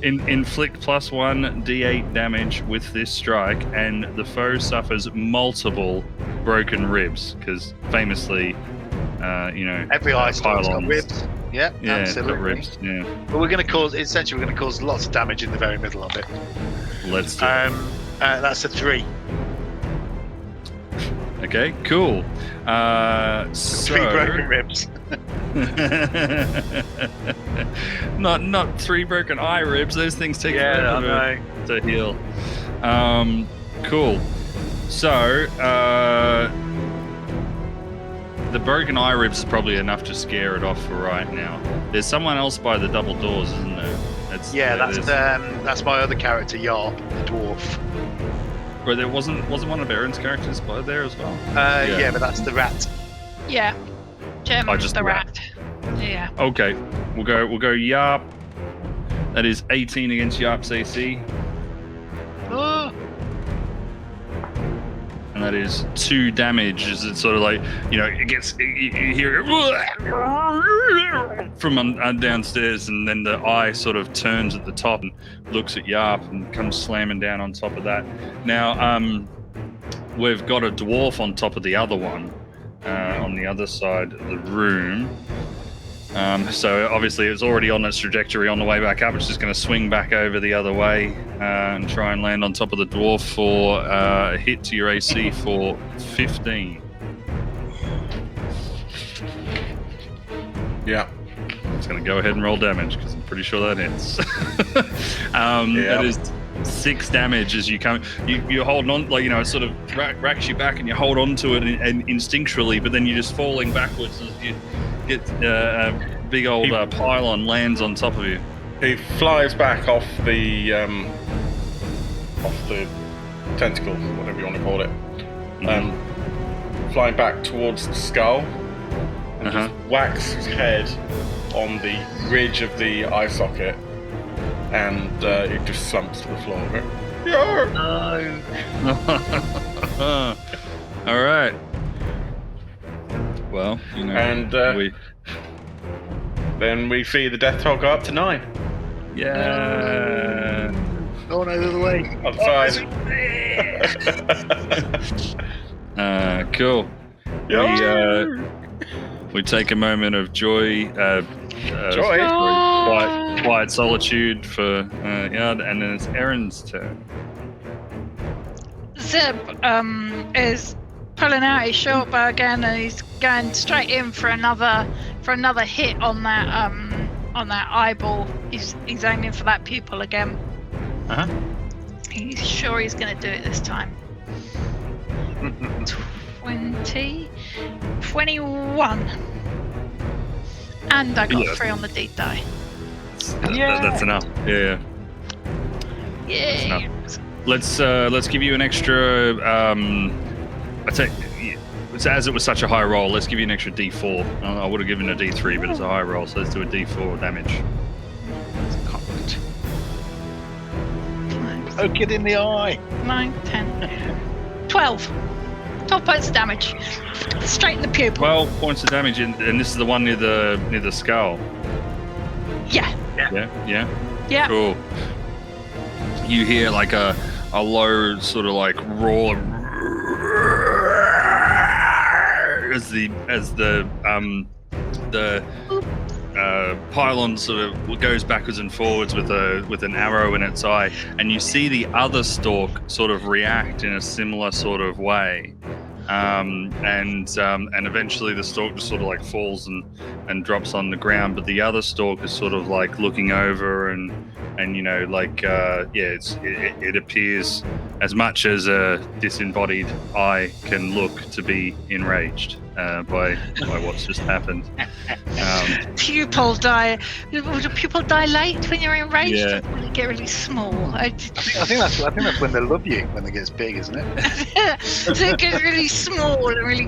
Inflict +1 D8 damage with this strike, and the foe suffers multiple broken ribs because famously, Every ice got pylons. ribs. Yeah, Yeah, it's absolutely. got ribs. Yeah, But we're going to cause lots of damage in the very middle of it. let's do it. That's a 3. Okay, cool. 3 broken ribs. not 3 broken eye ribs. Those things take Yeah, I forever know. to heal. Cool. So the broken eye ribs is probably enough to scare it off for right now. There's someone else by the double doors, isn't there? That's my other character, Yarp, the dwarf. But there wasn't one of Aaron's characters by there as well. Yeah, but that's the rat. Yeah. Gem, Oh, just the the rat. Yeah. Okay, we'll go Yarp. That is 18 against Yarp's AC. Oh. And that is 2 damage. Is it sort of like, it gets, you hear it from downstairs, and then the eye sort of turns at the top and looks at Yarp and comes slamming down on top of that. Now, we've got a dwarf on top of the other one, on the other side of the room. So obviously it's already on its trajectory on the way back up. It's just going to swing back over the other way and try and land on top of the dwarf for a hit to your AC for 15. Yeah. It's going to go ahead and roll damage because I'm pretty sure that hits. That is 6 damage as you come. You're holding on, it sort of racks you back and you hold on to it and instinctually, but then you're just falling backwards as you get a big old pylon lands on top of you. He flies back off the tentacle, whatever you want to call it. Flying back towards the skull and just whacks his head on the ridge of the eye socket, and it just slumps to the floor. No. All right. Well, and then we see the death toll go up to 9. Yeah. Oh no, the other way. Outside. Cool. We take a moment of joy. Quiet solitude for Yard, and then it's Erin's turn. Zeb is pulling out his short bow again, and he's going straight in for another hit on that eyeball. He's aiming for that pupil again. He's sure he's going to do it this time. 21, and I got 3 on the D die. That's enough. Yeah. Yeah. Let's give you an extra. As it was such a high roll, let's give you an extra D4. I would have given a D3, but it's a high roll, so let's do a D4 damage. Poke it in the eye. 9, 10, 12. 12 points of damage. Straight in the pupil. 12 points of damage, and this is the one near the skull. Yeah. Yeah. Cool. You hear like a low sort of like roar as the pylon sort of goes backwards and forwards with an arrow in its eye, and you see the other stalk sort of react in a similar sort of way. and eventually the stalk just sort of like falls and drops on the ground, but the other stalk is sort of like looking over and it appears, as much as a disembodied eye can look, to be enraged by what's just happened. Pupil die. Would a pupil dilate when you're enraged? Yeah. Or will it get really small? I think that's when they love you, when it gets big, isn't it? So it gets really small and really.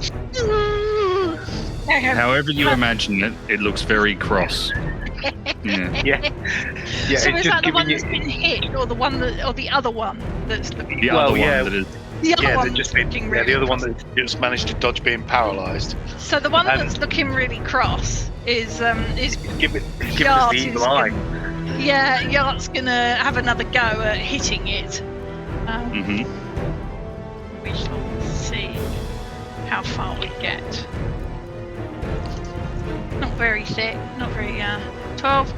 However you imagine it, it looks very cross. Yeah. So it's is just that the one giving that's been hit, or the other one that's looking? The other one that is. The other one just that's looking really the other one cross. that just managed to dodge being paralysed. So the one that's looking really cross is Give it the Yart evil is eye. Yeah, Yart's gonna have another go at hitting it. We shall see how far we get. Not very thick, not very 12,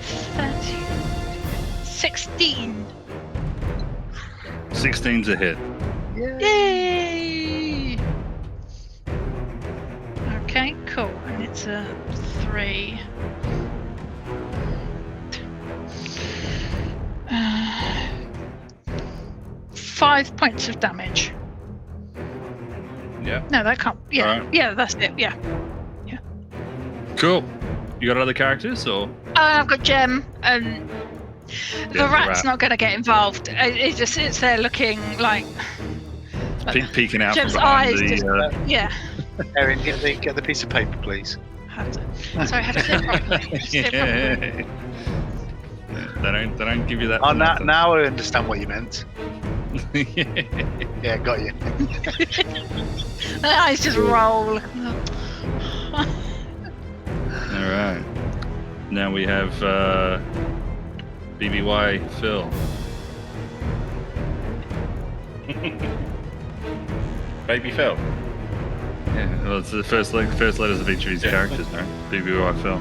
13, 16. 16's a hit. Yay! Okay, cool. And it's a 3. 5 points of damage. Yeah. No, that can't. Yeah, Alright. yeah, that's it. Yeah. Cool. You got other characters or? I've got Gem, and the the rat's rat. not going to get involved. It just sits there looking like Peeking out Gem's from behind eyes. the. Just, yeah. Erin, get the piece of paper, please. Have to. Sorry, I have to say it properly. Say it properly. They don't give you that. Oh, for nothing. now I understand what you meant. Yeah, got you. The eyes just roll. All right. Now we have BBY Phil. Baby Phil. Yeah, well, it's the first letters of each of his characters, right? BBY Phil.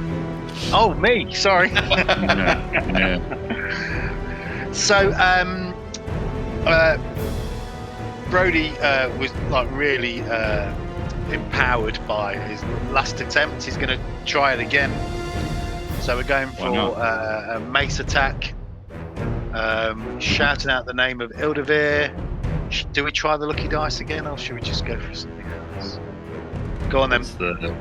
Oh, me. Sorry. Yeah. So, Brody was like really empowered by his last attempt. He's going to try it again. So we're going for a mace attack, shouting out the name of Ildavir. Do we try the lucky dice again, or should we just go for something else? Go on then. It's The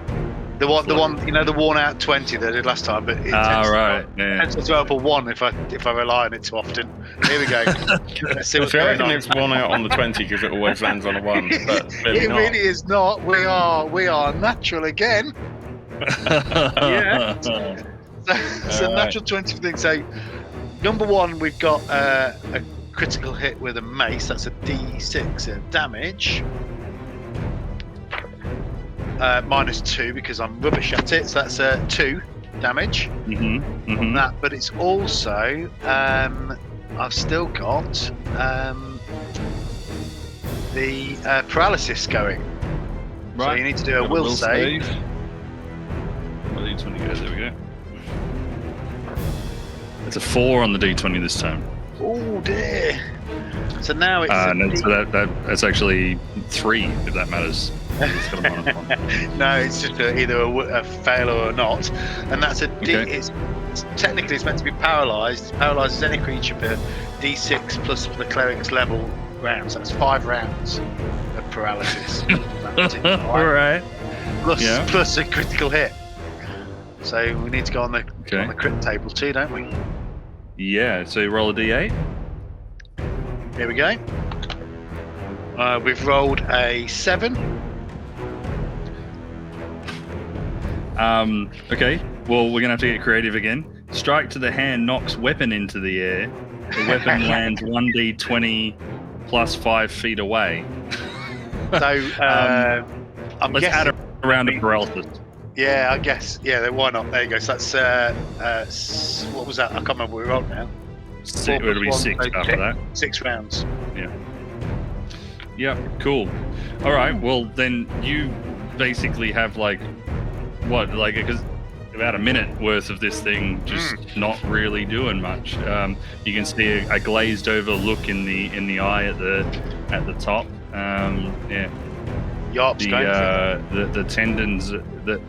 one, you know, the worn out 20 that I did last time, but it right. tends to go up a 1 if I rely on it too often. Here we go. Let's see what's I going reckon on. it's 1 out on the 20 because it always lands on a 1. But It really is not. We are natural again. Yeah. So Alright. natural 20 thing. So number 1, we've got a critical hit with a mace. That's a D6 of damage. -2 because I'm rubbish at it. So that's 2 damage on that. But it's also I've still got the paralysis going. Right. So you need to do a will save. Well, D20 goes. There we go. It's a 4 on the D20 this time. Oh dear. So now it's So that's actually 3 if that matters. It's got a -1. no, it's just either a fail or a not, and that's a D. Okay. It's technically it's meant to be paralysed. It paralyses any creature per D6 plus the cleric's level rounds. So that's 5 rounds of paralysis. All right. Plus a critical hit. So we need to go on the Okay. crit table too, don't we? Yeah. So you roll a D8. Here we go. We've rolled a 7. Okay. Well, we're gonna have to get creative again. Strike to the hand knocks weapon into the air. The weapon lands 1d20 plus 5 feet away. So I'm Let's guessing. add a round of paralysis. Yeah, I guess. Yeah, then why not? There you go. So that's what was that? I can't remember what we rolled now. It'll be 6 after that. 6 rounds. Yeah. Cool. All right. Well, then you basically have because about a minute worth of this thing just not really doing much. You can see a glazed over look in the eye at the top. Yeah. Yarp's going for the tendons that.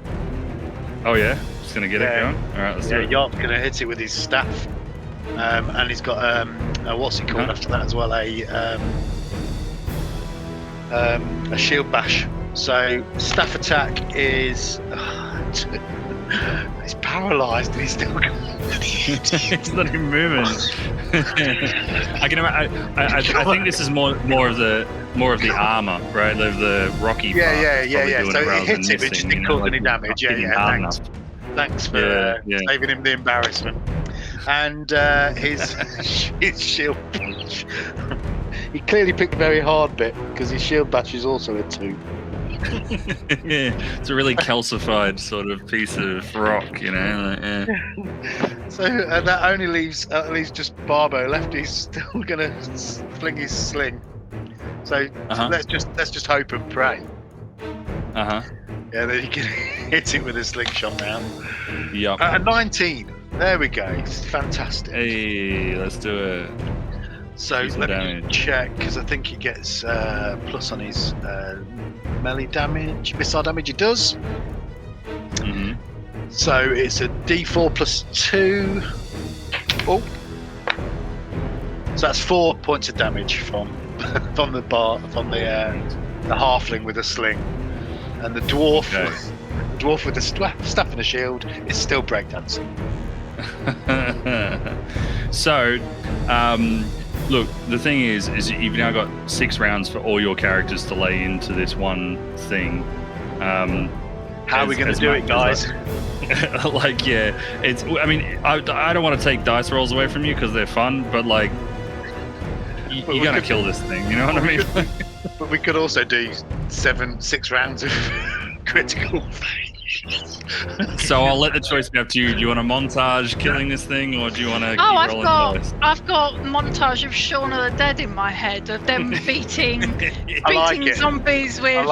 Oh yeah, just gonna get it going. All right, let's do it. Yarp's gonna hit it with his staff, and he's got what's it called after that as well? A shield bash. So staff attack is. He's paralysed and he's still going. It's not even moving. I think this is more of the armor, right? The rocky part. Yeah. So it hits him, it just didn't cause any damage. Yeah. Thanks for saving him the embarrassment. And his shield bash. He clearly picked a very hard bit because his shield bash is also a 2. It's a really calcified sort of piece of rock, you know. So that only leaves just Barbo left. He's still gonna fling his sling. So let's just hope and pray. Yeah, that he can hit it with a slingshot now. Yep. 19. There we go. It's fantastic. Hey, let's do it. So let me check because I think he gets plus on his melee damage, missile damage. He does. Mm-hmm. So it's a D4 plus 2. Oh, so that's 4 points of damage from the halfling with a sling, and the dwarf, with the staff and a shield is still breakdancing. So, look, the thing is you've now got 6 rounds for all your characters to lay into this one thing. How are we going to do it, guys? It's. I mean, I don't want to take dice rolls away from you because they're fun, but like, you're going to kill this thing. You know what I mean? But we could also do 6 rounds of critical failures. So I'll let the choice be up to you. Do you want a montage killing this thing, or do you want to keep rolling dice? I've got montage of Shaun of the Dead in my head of them beating zombies with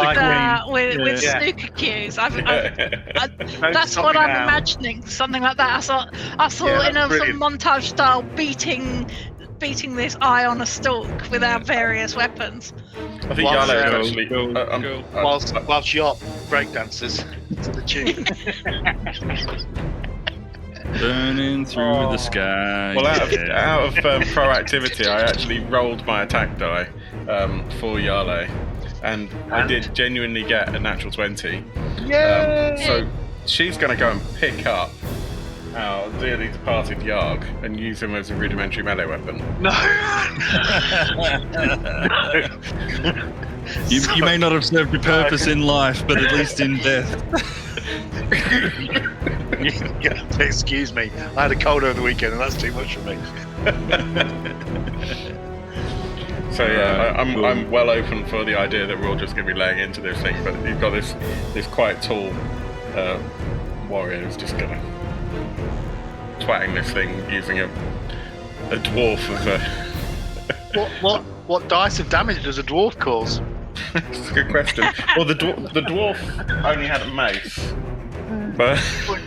snooker cues. That's what I'm imagining. Something like that. I saw in a sort of montage style beating this eye on a stalk with our various weapons. I think Yale actually. Whilst Yarp breakdances to the tune. Burning through the sky. Well, out of proactivity, I actually rolled my attack die for Yale, and I did genuinely get a natural 20. So she's going to go and pick up our dearly departed Yarg and use him as a rudimentary melee weapon. No. You may not have served your purpose in life, but at least in death. Excuse me, I had a cold over the weekend and that's too much for me. So I'm well open for the idea that we're all just going to be laying into this thing, but you've got this quite tall warrior who's just going to twatting this thing using a dwarf of a... What dice of damage does a dwarf cause? That's a good question. Well, the dwarf only had a mace, but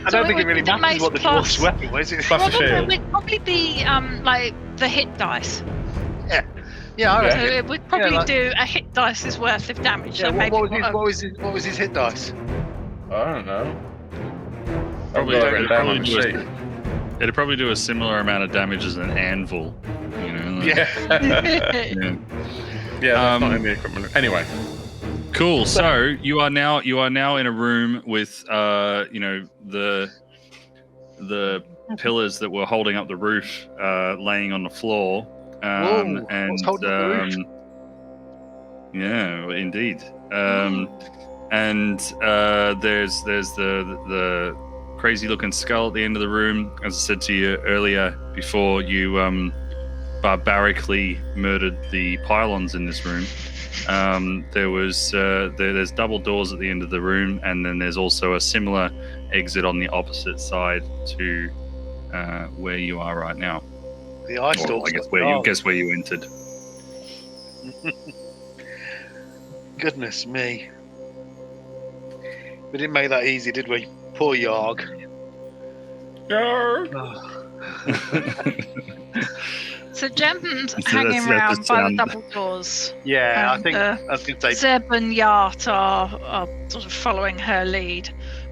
I don't think it really matters what the dwarf's weapon was. Plus a shield. It would probably be like the hit dice. Yeah, I reckon. So it would probably do a hit dice's worth of damage. Yeah, So what was his hit dice? I don't know. It'd probably do a similar amount of damage as an anvil. You know. That's not in the equipment. Anyway. Cool. So you are now in a room with the pillars that were holding up the roof laying on the floor. And what's holding up the roof? Yeah, indeed. And there's the crazy looking skull at the end of the room. As I said to you earlier, before you barbarically murdered the pylons in this room, there's double doors at the end of the room, and then there's also a similar exit on the opposite side to where you are right now. The eye stalk. I guess where you entered. Goodness me. We didn't make that easy, did we? Poor Yarg. So Jem's So hanging that's around the by the sound. double doors. Yeah, I And, think I was going to say. Zeb and Yart are sort of following her lead.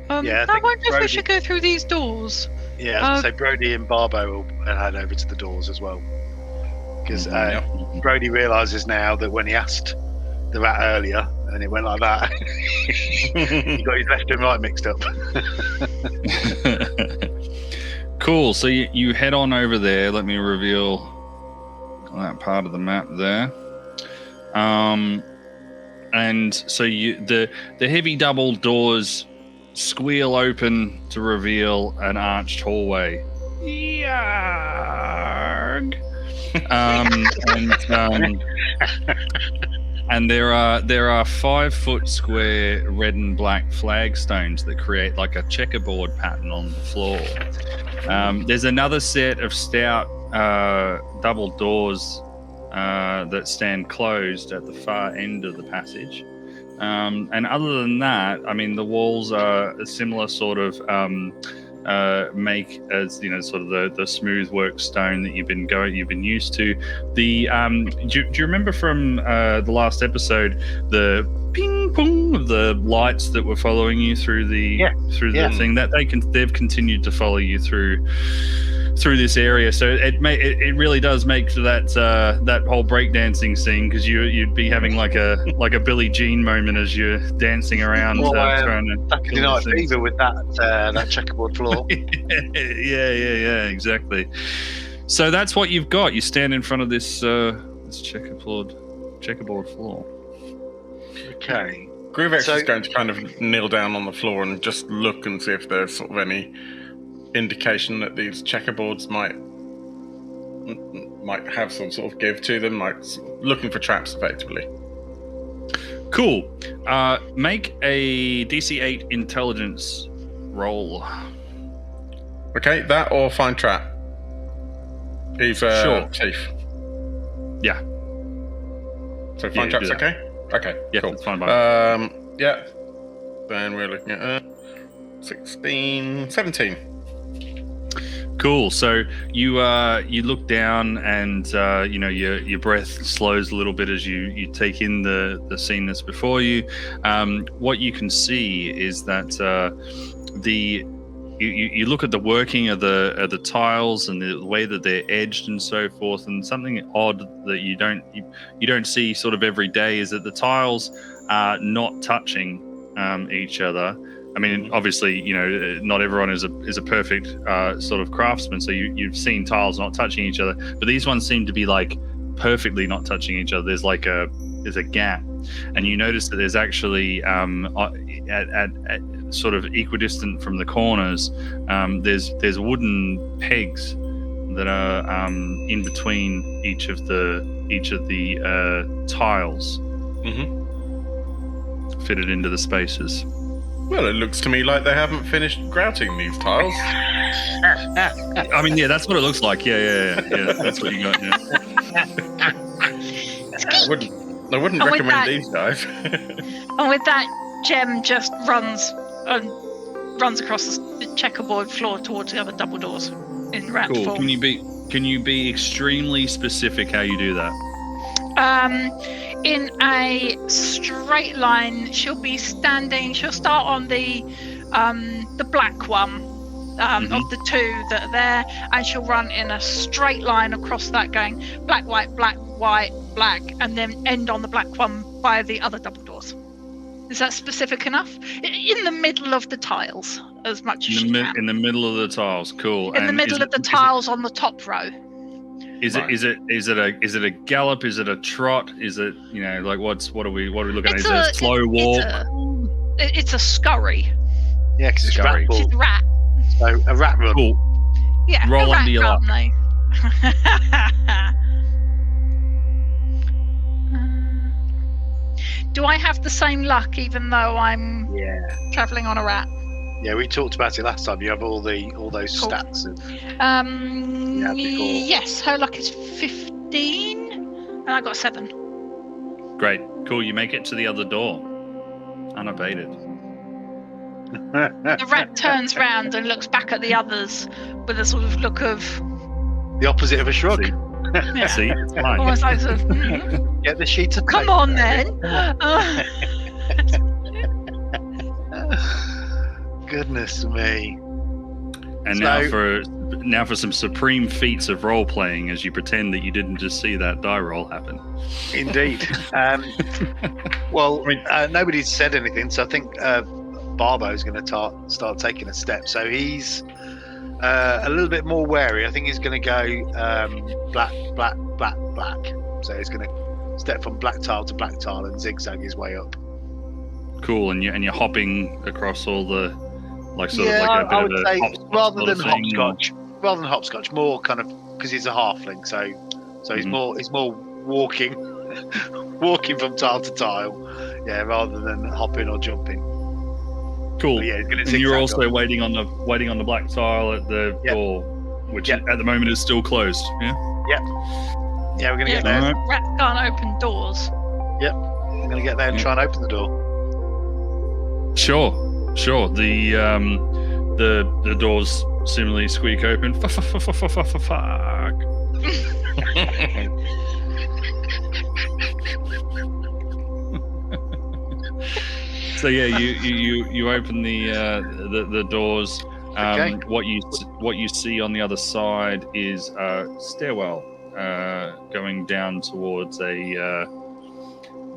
Yeah, I I think wonder if Brody- we should go through these doors. Yeah, I was going to say Brody and Barbo will head over to the doors as well. Because Brody realises now that when he asked the rat earlier and it went like that, he got his left and right mixed up. Cool. So you head on over there. Let me reveal that part of the map there. And so the heavy double doors squeal open to reveal an arched hallway. Yarg. And there are 5 foot square red and black flagstones that create like a checkerboard pattern on the floor. There's another set of stout double doors that stand closed at the far end of the passage. And other than that, I mean, the walls are a similar sort of make as sort of the smooth work stone that you've been used to. The do you remember from the last episode the ping pong of the lights that were following you through the thing that they've continued to follow you through this area, so it really does make for that whole breakdancing scene, because you'd be having like a Billie Jean moment as you're dancing around trying to Saturday Night Fever with that checkerboard floor. yeah, exactly. So that's what you've got. You stand in front of this checkerboard floor. Okay. Groovex is going to kind of kneel down on the floor and just look and see if there's sort of any indication that these checkerboards might have some sort of give to them, like looking for traps effectively. Cool. Make a DC 8 intelligence roll. Okay, that or find trap. Sure. Chief. Yeah. So find trap's okay? Okay, yeah, cool. That's fine by me. Yeah. Then we're looking at 16, 17. Cool. So you look down, and your breath slows a little bit as you take in the scene that's before you. What you can see is that you look at the working of the tiles and the way that they're edged and so forth, and something odd that you don't see sort of every day is that the tiles are not touching each other. I mean, obviously, not everyone is a perfect sort of craftsman, so you've seen tiles not touching each other, but these ones seem to be like perfectly not touching each other. There's a gap, and you notice that there's actually at sort of equidistant from the corners, there's wooden pegs that are in between each of the tiles, fitted into the spaces. Well, it looks to me like they haven't finished grouting these tiles. I mean, yeah, that's what it looks like. Yeah. That's what you got. Yeah. I wouldn't recommend these guys. And with that, Jem just runs across the checkerboard floor towards the other double doors in rat Cool. form. Can you be extremely specific how you do that? In a straight line, she'll start on the black one of the two that are there, and she'll run in a straight line across that, going black, white, black, and then end on the black one by the other double doors. Is that specific enough? In the middle of the tiles, as much as she can. In the middle of the tiles, cool. In the middle of the tiles on the top row. Is it a gallop? Is it a trot? Is it what are we looking at? Is it a slow walk? It's a scurry. Yeah, because it's Scurry. rat ball. It's rat. So a rat run. Cool. Yeah, Roll a rat under your luck. run, Do I have the same luck even though I'm travelling on a rat? Yeah, we talked about it last time. You have all those Cool. stats. Yes, her luck is 15, and I got 7. Great. Cool. You make it to the other door, unabated. The rat turns round and looks back at the others with a sort of look of The opposite of a shrug. Yeah. See, it's fine. Almost like sort of, Get the sheet of come paper. on then. Goodness me. And So- now for some supreme feats of role playing, as you pretend that you didn't just see that die roll happen. Indeed. Well, nobody's said anything, so I think Barbo's going to start taking a step. So he's a little bit more wary. I think he's going to go black. So he's going to step from black tile to black tile and zigzag his way up. Cool, and you're hopping across all the I of would a say hopscotch rather sort than of thing, hopscotch, more kind of because he's a halfling, so he's more walking from tile to tile, rather than hopping or jumping. Cool. But yeah, he's gonna And you're zigzag also up. waiting on the black tile at the Yep. door, which Yep. at the moment is still closed. Yeah. Yeah, we're gonna Yeah, get there. Alright. rats can't open doors. We're gonna get there and try and open the door. Sure. The doors similarly squeak open. Fuck. So yeah, you open the doors. Okay. What you see on the other side is a stairwell going down towards a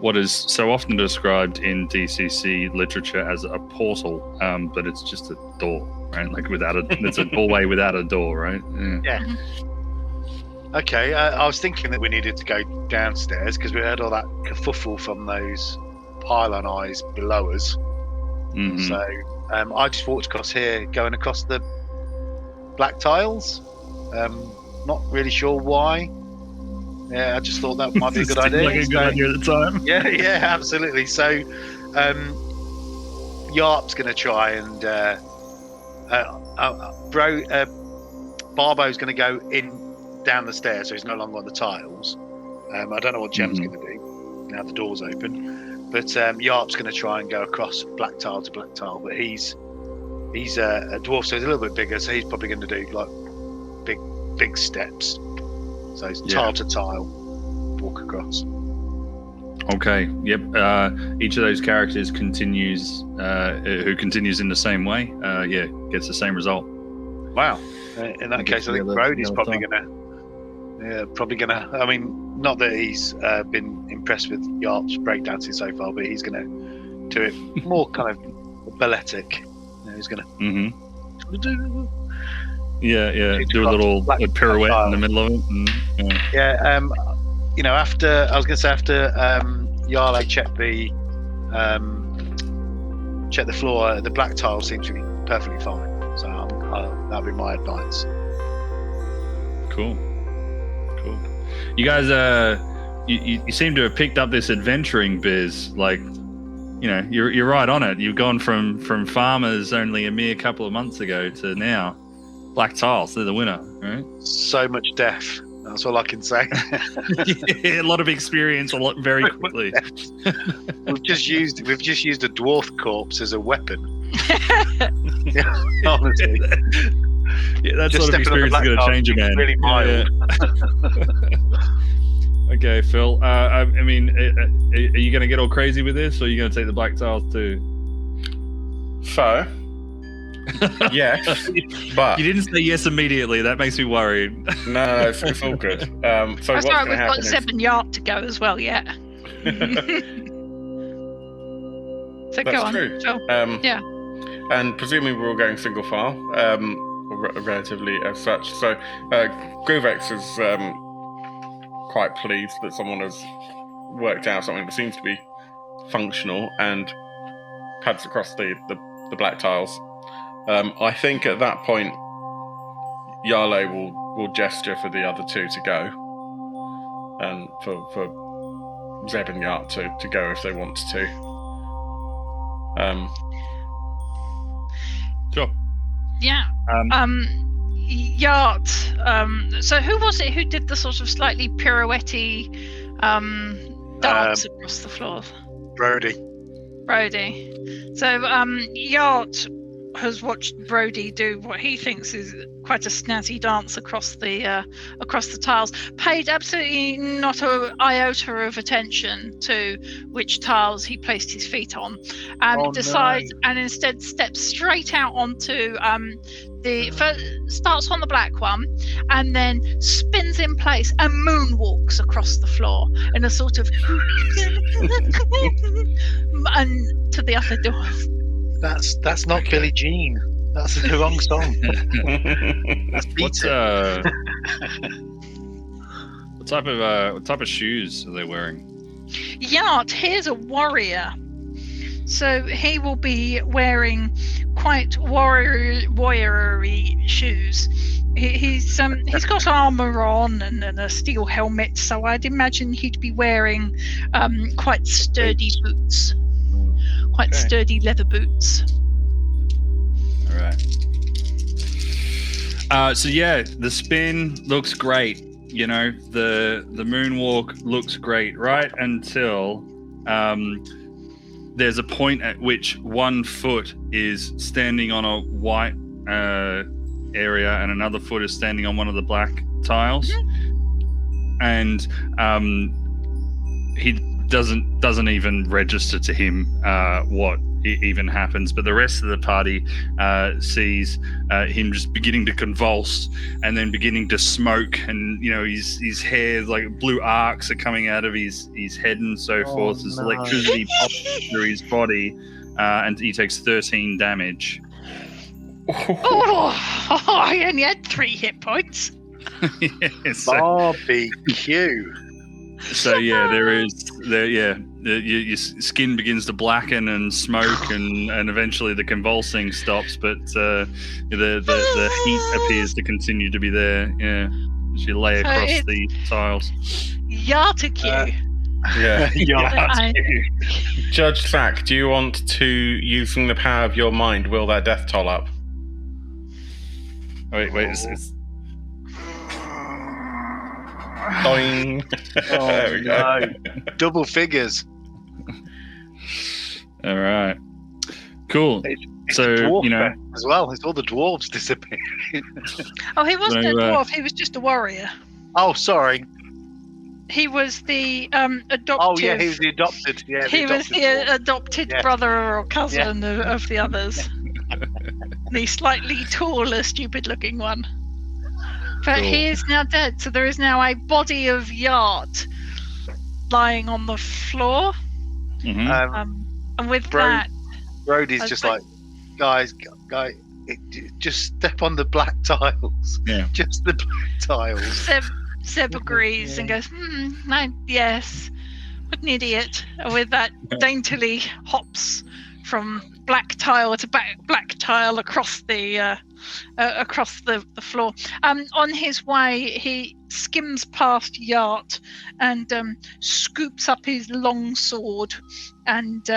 what is so often described in DCC literature as a portal, but it's just a door, right? Like it's a doorway without a door, right? Yeah. Okay, I was thinking that we needed to go downstairs because we heard all that kerfuffle from those pylon eyes below us. Mhm. So I just walked across here, going across the black tiles. Not really sure why. Yeah, I just thought that might be a good Seemed idea. like a good idea at the time. Yeah, absolutely. So, Yarp's going to try and Barbo's going to go down the stairs, so he's no longer on the tiles. I don't know what Jem's going to do now the door's open, but Yarp's going to try and go across black tile to black tile. But he's a dwarf, so he's a little bit bigger, so he's probably going to do like big steps. So it's tile to tile, walk across. Okay. Yep. Each of those characters continues in the same way. Gets the same result. Wow. In that case, I think Brody's probably gonna. I mean, not that he's been impressed with Yarp's breakdancing so far, but he's gonna do it more kind of balletic. He's gonna. Mm-hmm. Yeah. Do a little pirouette in the middle of it. After Yarley checked the floor, the black tile seems to be perfectly fine. So that'll be my advice. Cool. You guys, you seem to have picked up this adventuring biz. Like, you're right on it. You've gone from farmers only a mere couple of months ago to now black tiles. They're the winner, right? So much death. That's all I can say. Yeah, a lot of experience, very quickly. We've just used a dwarf corpse as a weapon. Honestly. Yeah, that Just sort of experience is going to change a man. Really mild. Okay, Phil. I mean, are you going to get all crazy with this, or are you going to take the black tiles too? So, yes, but You didn't say yes immediately. That makes me worried. no, it's all good. So That's what's right, going to we've got happen Zeb and Yarp to go as well yet. So That's go on. true. Phil. Yeah. And presumably we're all going single file, relatively as such. So Groovex is quite pleased that someone has worked out something that seems to be functional and pads across the black tiles. I think at that point, Yarle will gesture for the other two to go, and for Zeb and Yart to go if they want to. Sure. Yeah. Yart. So who was it who did the sort of slightly pirouette-y dance across the floor? Brody. So Yart has watched Brody do what he thinks is quite a snazzy dance across the tiles, paid absolutely not an iota of attention to which tiles he placed his feet on, and decides and instead steps straight out onto starts on the black one and then spins in place and moonwalks across the floor in a sort of and to the other doors. That's not Billie Jean. That's the wrong song. That's What type of shoes are they wearing? Yart, here's a warrior. So he will be wearing quite warrior-y shoes. He's got armor on and a steel helmet, so I'd imagine he'd be wearing quite sturdy boots, sturdy leather boots. All right. So yeah, the spin looks great. You know, the moonwalk looks great, right until there's a point at which one foot is standing on a white area and another foot is standing on one of the black tiles, and he doesn't even register to him what even happens, but the rest of the party sees him just beginning to convulse and then beginning to smoke, and you know his hair, like blue arcs are coming out of his head and so forth as electricity pops through his body, and he takes 13 damage. Oh, I only had 3 hit points. Barbecue. So yeah, your skin begins to blacken and smoke, and eventually the convulsing stops, but the heat appears to continue to be there. Yeah, as you lay across the tiles. Yarticue. Yeah. Yarticue. Judge Zach, do you want to, using the power of your mind, will that death toll up? Wait. It's Doing. There we go. No. Double figures. All right. Cool. It's So, a dwarf you know, as well. It's all the dwarves disappearing. Oh, he wasn't So, a dwarf. He was just a warrior. Oh, sorry. He was the adoptive. Oh, yeah, he was the adopted. Yeah, He was the adopted brother or cousin of the others. The slightly taller, stupid-looking one. But he is now dead, so there is now a body of Yart lying on the floor. mhm. And with that, Brody's just like, guys, just step on the black tiles. Yeah. Just the black tiles. Seb agrees and goes, yes, what an idiot. And with that, daintily hops from black tile to black tile across the floor. On his way, he skims past Yart and scoops up his long sword and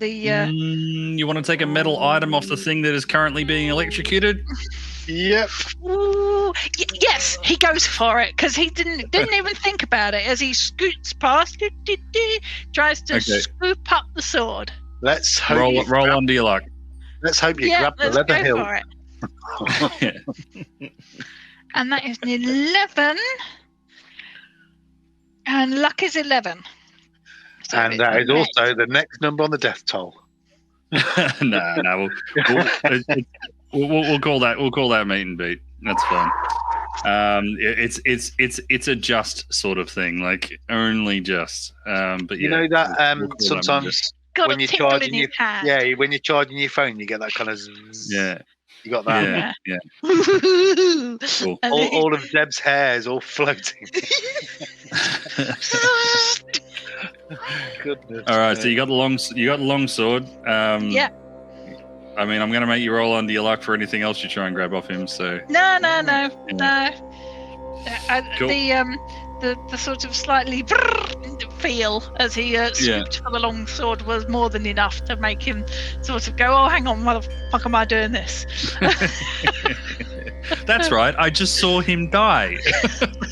you want to take a metal item off the thing that is currently being electrocuted? Yep. Ooh, yes, he goes for it because he didn't even think about it as he scoots past. Tries to scoop up the sword. Let's hope roll under your luck. Let's hope you grab the leather go hill. for it. And that is an 11. And luck is 11. So And that is also the next number on the death toll. No, we'll call that meet and beat. That's fine. It's a just sort of thing, like only just. But you know that sometimes when you're charging your when you're charging your phone, you get that kind of zzz. You got that. Yeah. Cool. All of Deb's hair is all floating. Goodness. All right, so you got the long sword. Yeah. I mean, I'm going to make you roll under your luck for anything else you try and grab off him. So No. Cool. The sort of slightly feel as he swooped for the long sword was more than enough to make him sort of go, oh, hang on, motherfucker, am I doing this? That's right. I just saw him die.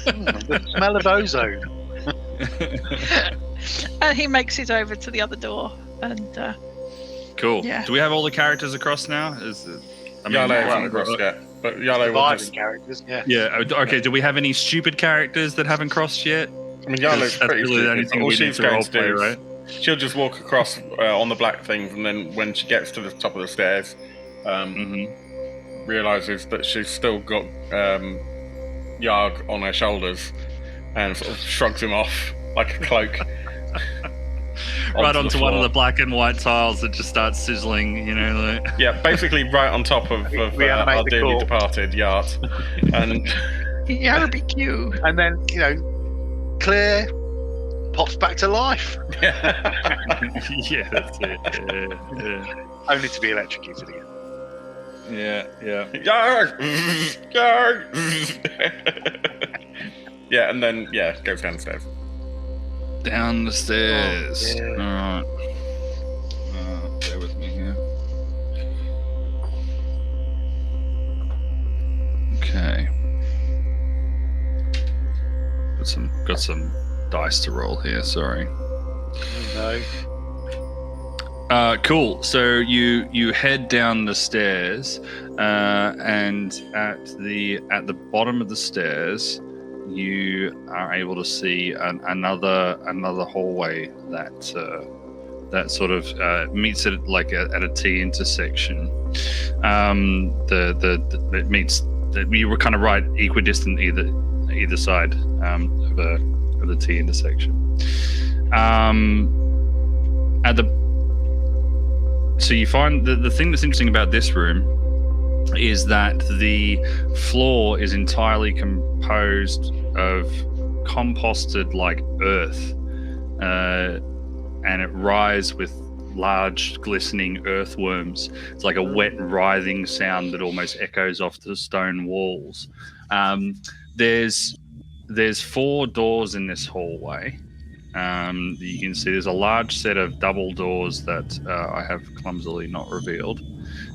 The smell of ozone. And he makes it over to the other door and Cool. Yeah. Do we have all the characters across now? Yalo hasn't crossed yet, but Yalo will Surviving just... characters, yeah. Yeah. Okay. Do we have any stupid characters that haven't crossed yet? I mean, Yalo's That's pretty really the only stupid. thing All we need she's to going to roleplay, do is right? she'll just walk across on the black things, and then when she gets to the top of the stairs, realizes that she's still got Yarg on her shoulders, and sort of shrugs him off like a cloak. Right onto one of the black and white tiles that just starts sizzling, like... Yeah, basically right on top of our dearly departed Yart. And Barbecue. And then, Claire pops back to life. Yeah, that's it. Yeah. Only to be electrocuted again. Yeah. Yarg! Yarg! Yeah, and then, goes downstairs. Down the stairs. Oh, yeah. Alright. Bear with me here. Okay. Got some dice to roll here, sorry. No. Cool. So you head down the stairs, and at the bottom of the stairs, you are able to see another hallway that sort of meets it like at a T intersection. It meets. You were kind of right equidistant either side of the T intersection. So you find the thing that's interesting about this room is that the floor is entirely composed of composted like earth, and it rises with large glistening earthworms. It's like a wet writhing sound that almost echoes off the stone walls. There's 4 doors in this hallway. You can see there's a large set of double doors that I have clumsily not revealed.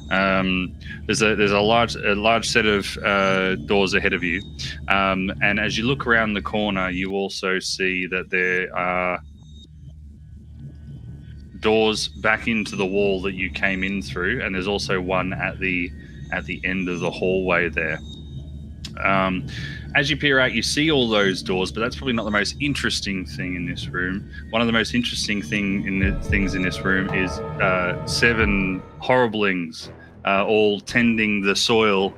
There's a large set of doors ahead of you, and as you look around the corner, you also see that there are doors back into the wall that you came in through, and there's also one at the end of the hallway there. As you peer out, you see all those doors, but that's probably not the most interesting thing in this room. One of the most interesting things in this room is 7 horriblings, all tending the soil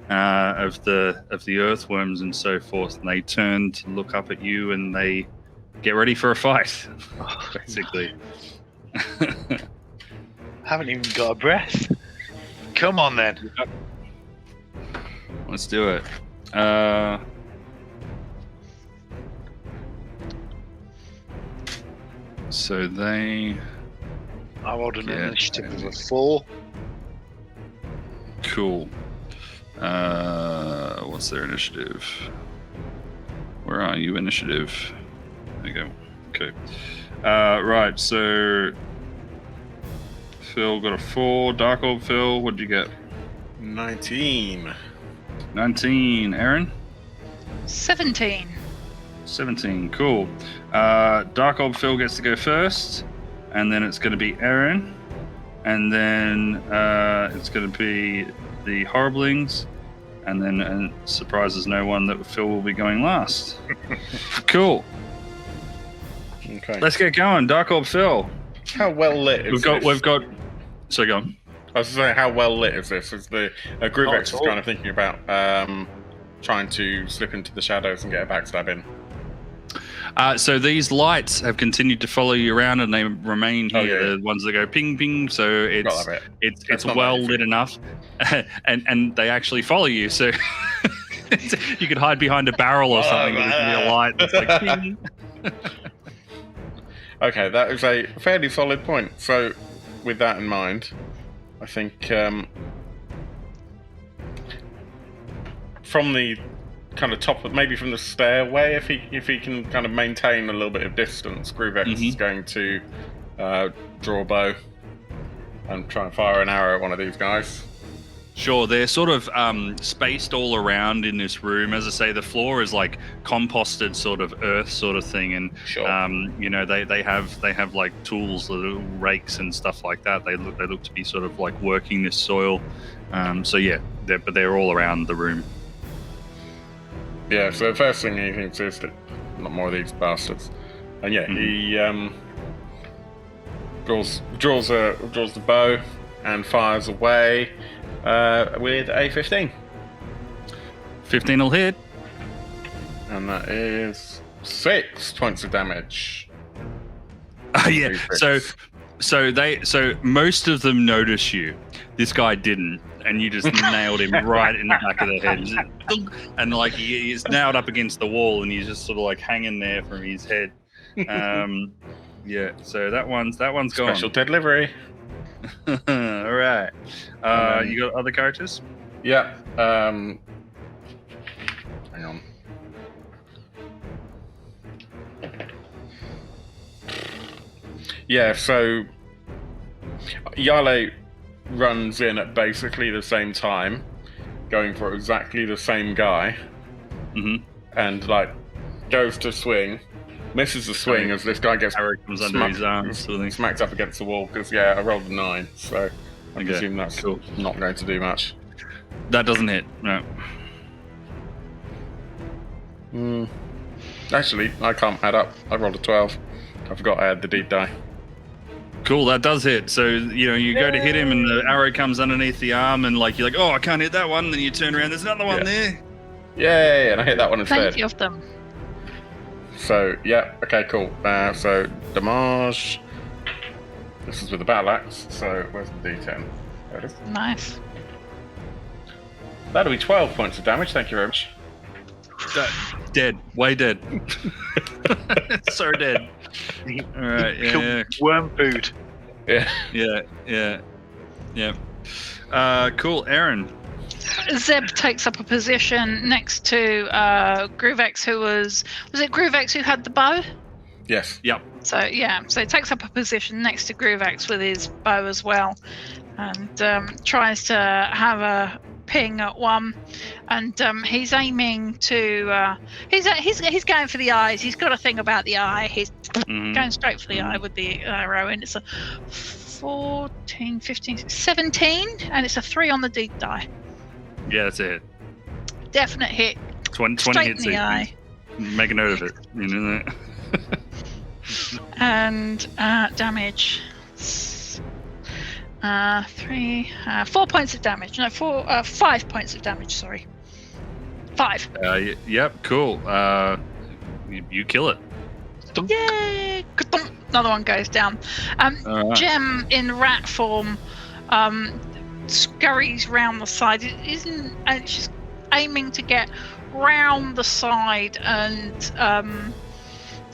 of the earthworms and so forth. And they turn to look up at you, and they get ready for a fight, basically. Haven't even got a breath. Come on then. Let's do it. So they... I rolled an initiative of a 4. Cool. What's their initiative? Where are you, initiative? There you go. Okay. Right, so... Phil got a 4. Dark Orb Phil, what did you get? 19. 19. Aaron? 17. 17. Cool. Dark Orb Phil gets to go first, and then it's going to be Aaron, and then it's going to be the Horriblings, and then surprises no one that Phil will be going last. Cool. Okay. Let's get going. Dark Orb Phil. How well lit is this? We've got. So go on. I was saying, how well lit is this? Is the Group X is kind of thinking about trying to slip into the shadows and get a backstab in. So these lights have continued to follow you around, and they remain here. Yeah. The ones that go ping ping. So it's well lit enough, and they actually follow you. So you could hide behind a barrel or something. With a light that's like ping. Okay, that is a fairly solid point. So, with that in mind, I think from the kind of top, maybe from the stairway, if he can kind of maintain a little bit of distance, Groovex is going to draw a bow and try and fire an arrow at one of these guys. Sure, they're sort of spaced all around in this room. As I say, the floor is like composted sort of earth sort of thing, and Sure. they have like tools, little rakes and stuff like that. They look to be sort of like working this soil. So yeah, they're all around the room. Yeah, so the first thing he thinks is that not more of these bastards. And yeah, he draws the bow and fires away with a 15. 15 will hit. And that is 6 points of damage. Yeah. So most of them notice you. This guy didn't, and you just nailed him right in the back of the head. And like he's nailed up against the wall, and he's just sort of like hanging there from his head. Yeah. So that one's gone. Special delivery. All right. You got other characters? Yeah. Hang on. Yeah, so Yale runs in at basically the same time, going for exactly the same guy, and like goes to swing, misses the swing as this guy gets comes under his arms, smacked up against the wall because I rolled a 9, so I presume that's cool. Not going to do much. That doesn't hit. No. Actually, I can't add up. I rolled a 12. I forgot I had the deep die. Cool, that does hit. So, you go to hit him and the arrow comes underneath the arm and like you're like, oh, I can't hit that one. And then you turn around, there's another one there. Yeah, and I hit that one instead. Plenty of them. So, yeah, okay, cool. So, damage. This is with the battle axe, so where's the d10? There it is. Nice. That'll be 12 points of damage, thank you very much. Dead. Way dead. So dead. All right, yeah. Worm food. Yeah. Cool, Aaron. Zeb takes up a position next to Groovex, who was it Groovex who had the bow? Yes. Yep. So he takes up a position next to Groovex with his bow as well, and tries to have a ping at one, and he's aiming to he's going for the eyes. He's got a thing about the eye. He's going straight for the eye with the arrow, and it's a 14, 15, 17, and it's a 3 on the deep die. Yeah, that's a hit. Definite hit. 20 straight hits. in the eye. Make a note of it. You know that. And damage. 4 points of damage. No, 5 points of damage. Sorry, 5. Yep. Cool. You kill it. Yay! Another one goes down. Right. Gem in rat form scurries round the side. And she's aiming to get round the side and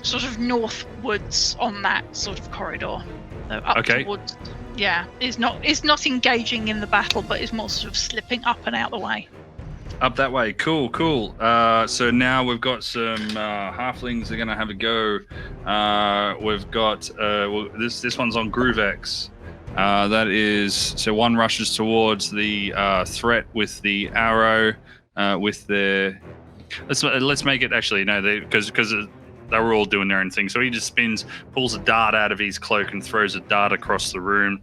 sort of northwards on that sort of corridor. So up towards. Yeah, is not engaging in the battle, but is more sort of slipping up and out the way. Up that way. Cool. So now we've got some halflings. They're going to have a go. We've got this one's on Groovex. That is, so one rushes towards the threat with the arrow. With their, let's make it actually because they were all doing their own thing. So he just spins, pulls a dart out of his cloak and throws a dart across the room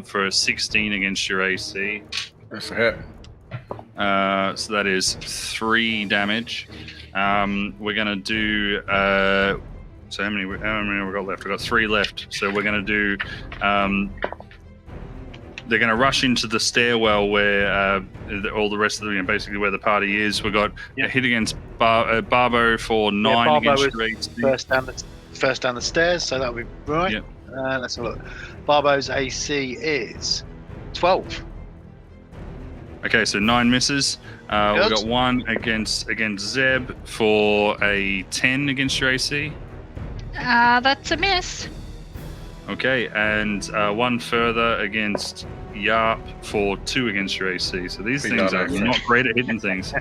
for a 16 against your AC. That's a hit. So that is 3 damage. We're going to do... so how many we got left? We've got 3 left. So we're going to do... they're going to rush into the stairwell where all the rest of the, basically where the party is. We've got a hit against Barbo for 9 Barbo against your AC. First down the stairs, so that'll be right. Yep. Let's have a look. Barbo's AC is 12. Okay, so 9 misses. We've got 1 against Zeb for a 10 against your AC. That's a miss. Okay, and 1 further against Yarp for 2 against your AC. So these things are not great at hitting things.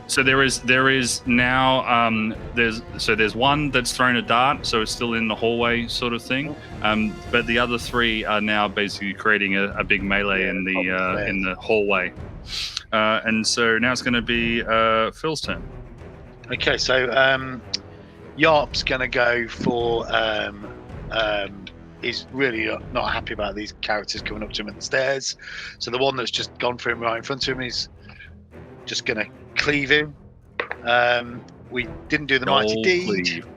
So there is now there's one that's thrown a dart, so it's still in the hallway sort of thing. But the other 3 are now basically creating a big melee in the hallway. And so now it's going to be Phil's turn. Okay, so Yarp's going to go for. He's really not happy about these characters coming up to him at the stairs. So the one that's just gone for him right in front of him is just going to cleave him. We didn't do the mighty deed. Cleave.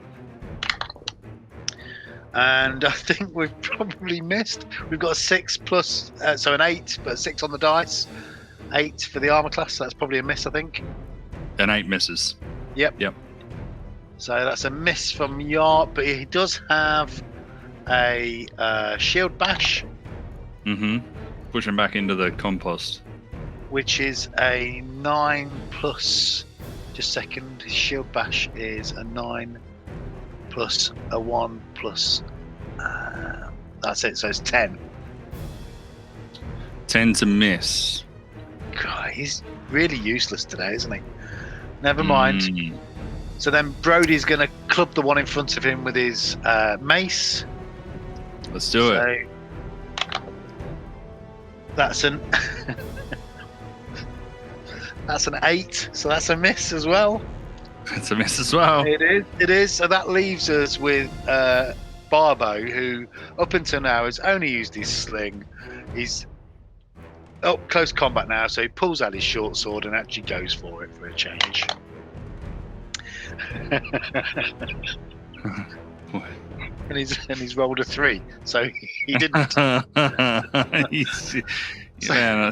And I think we've probably missed. We've got a 6 plus, so an 8, but a 6 on the dice. 8 for the armor class, so that's probably a miss, I think. An 8 misses. Yep. So that's a miss from Yarp, but he does have a shield bash. Push him back into the compost. Which is a 9 plus. Just a second. His shield bash is a 9 plus a 1 plus. That's it. So it's 10. 10 to miss. God, he's really useless today, isn't he? Never mind. So then Brody's going to club the one in front of him with his mace. Let's do it. That's an that's an 8. So that's a miss as well. It's a miss as well. It is. So that leaves us with Barbo, who up until now has only used his sling. He's close combat now, so he pulls out his short sword and actually goes for it for a change. and he's rolled a 3, so he didn't. Yeah,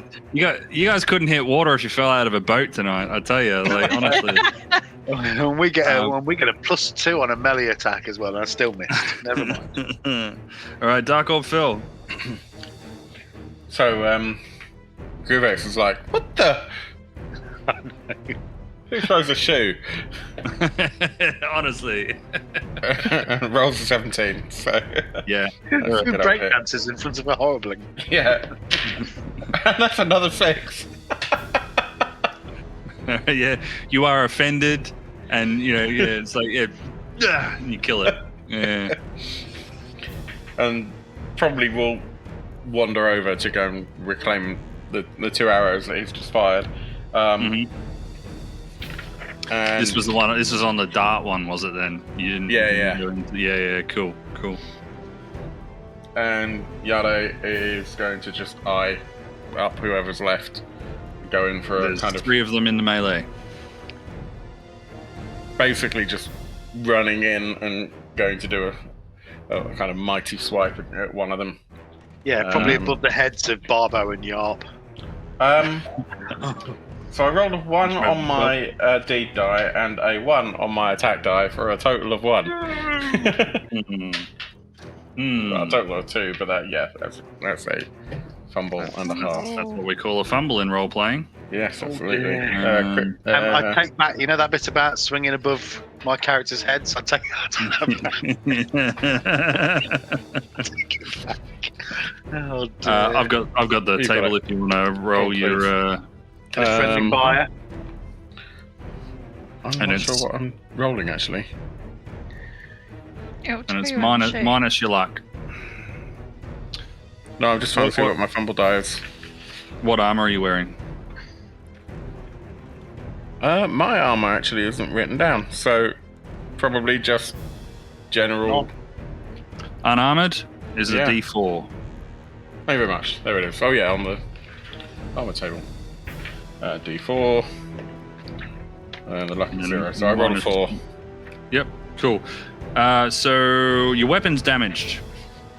you guys couldn't hit water if you fell out of a boat tonight. I tell you, like honestly. And we get a +2 on a melee attack as well, and I still missed. Never mind. All right, Dark Orb Phil. So, Gruvex is like, what the? Who throws a shoe? Honestly. Rolls a 17, so... Yeah. Who breakdances in front of a horribling? Yeah. And that's another 6. Yeah, you are offended, and, it's like, and you kill it. Yeah. And probably will wander over to go and reclaim the 2 arrows that he's just fired. And this was the one. This was on the dart one, was it? Then you didn't. Yeah. Cool. And Yade is going to just eye up whoever's left, go in for There's a kind of 3 of them in the melee. Basically, just running in and going to do a kind of mighty swipe at one of them. Yeah, probably above the heads of Barbo and Yarp. So I rolled a 1 on my deed die and a 1 on my attack die for a total of 1. Well, a total of 2, but that's a fumble and a half. That's what we call a fumble in role playing. Yes, absolutely. I take back, that bit about swinging above my character's heads. I take that back. Oh, dear. I've got the table if you want to roll your. Friendly fire. I'm not sure what I'm rolling actually. And it's minus your luck. No, I'm just trying to see what my fumble die is. What armor are you wearing? My armor actually isn't written down, so probably just general. Unarmored is a D4. Thank you very much. There it is. Oh yeah, on the armor table. D4. And the lucky 0. So I rolled a 4. Yep, cool. So your weapon's damaged.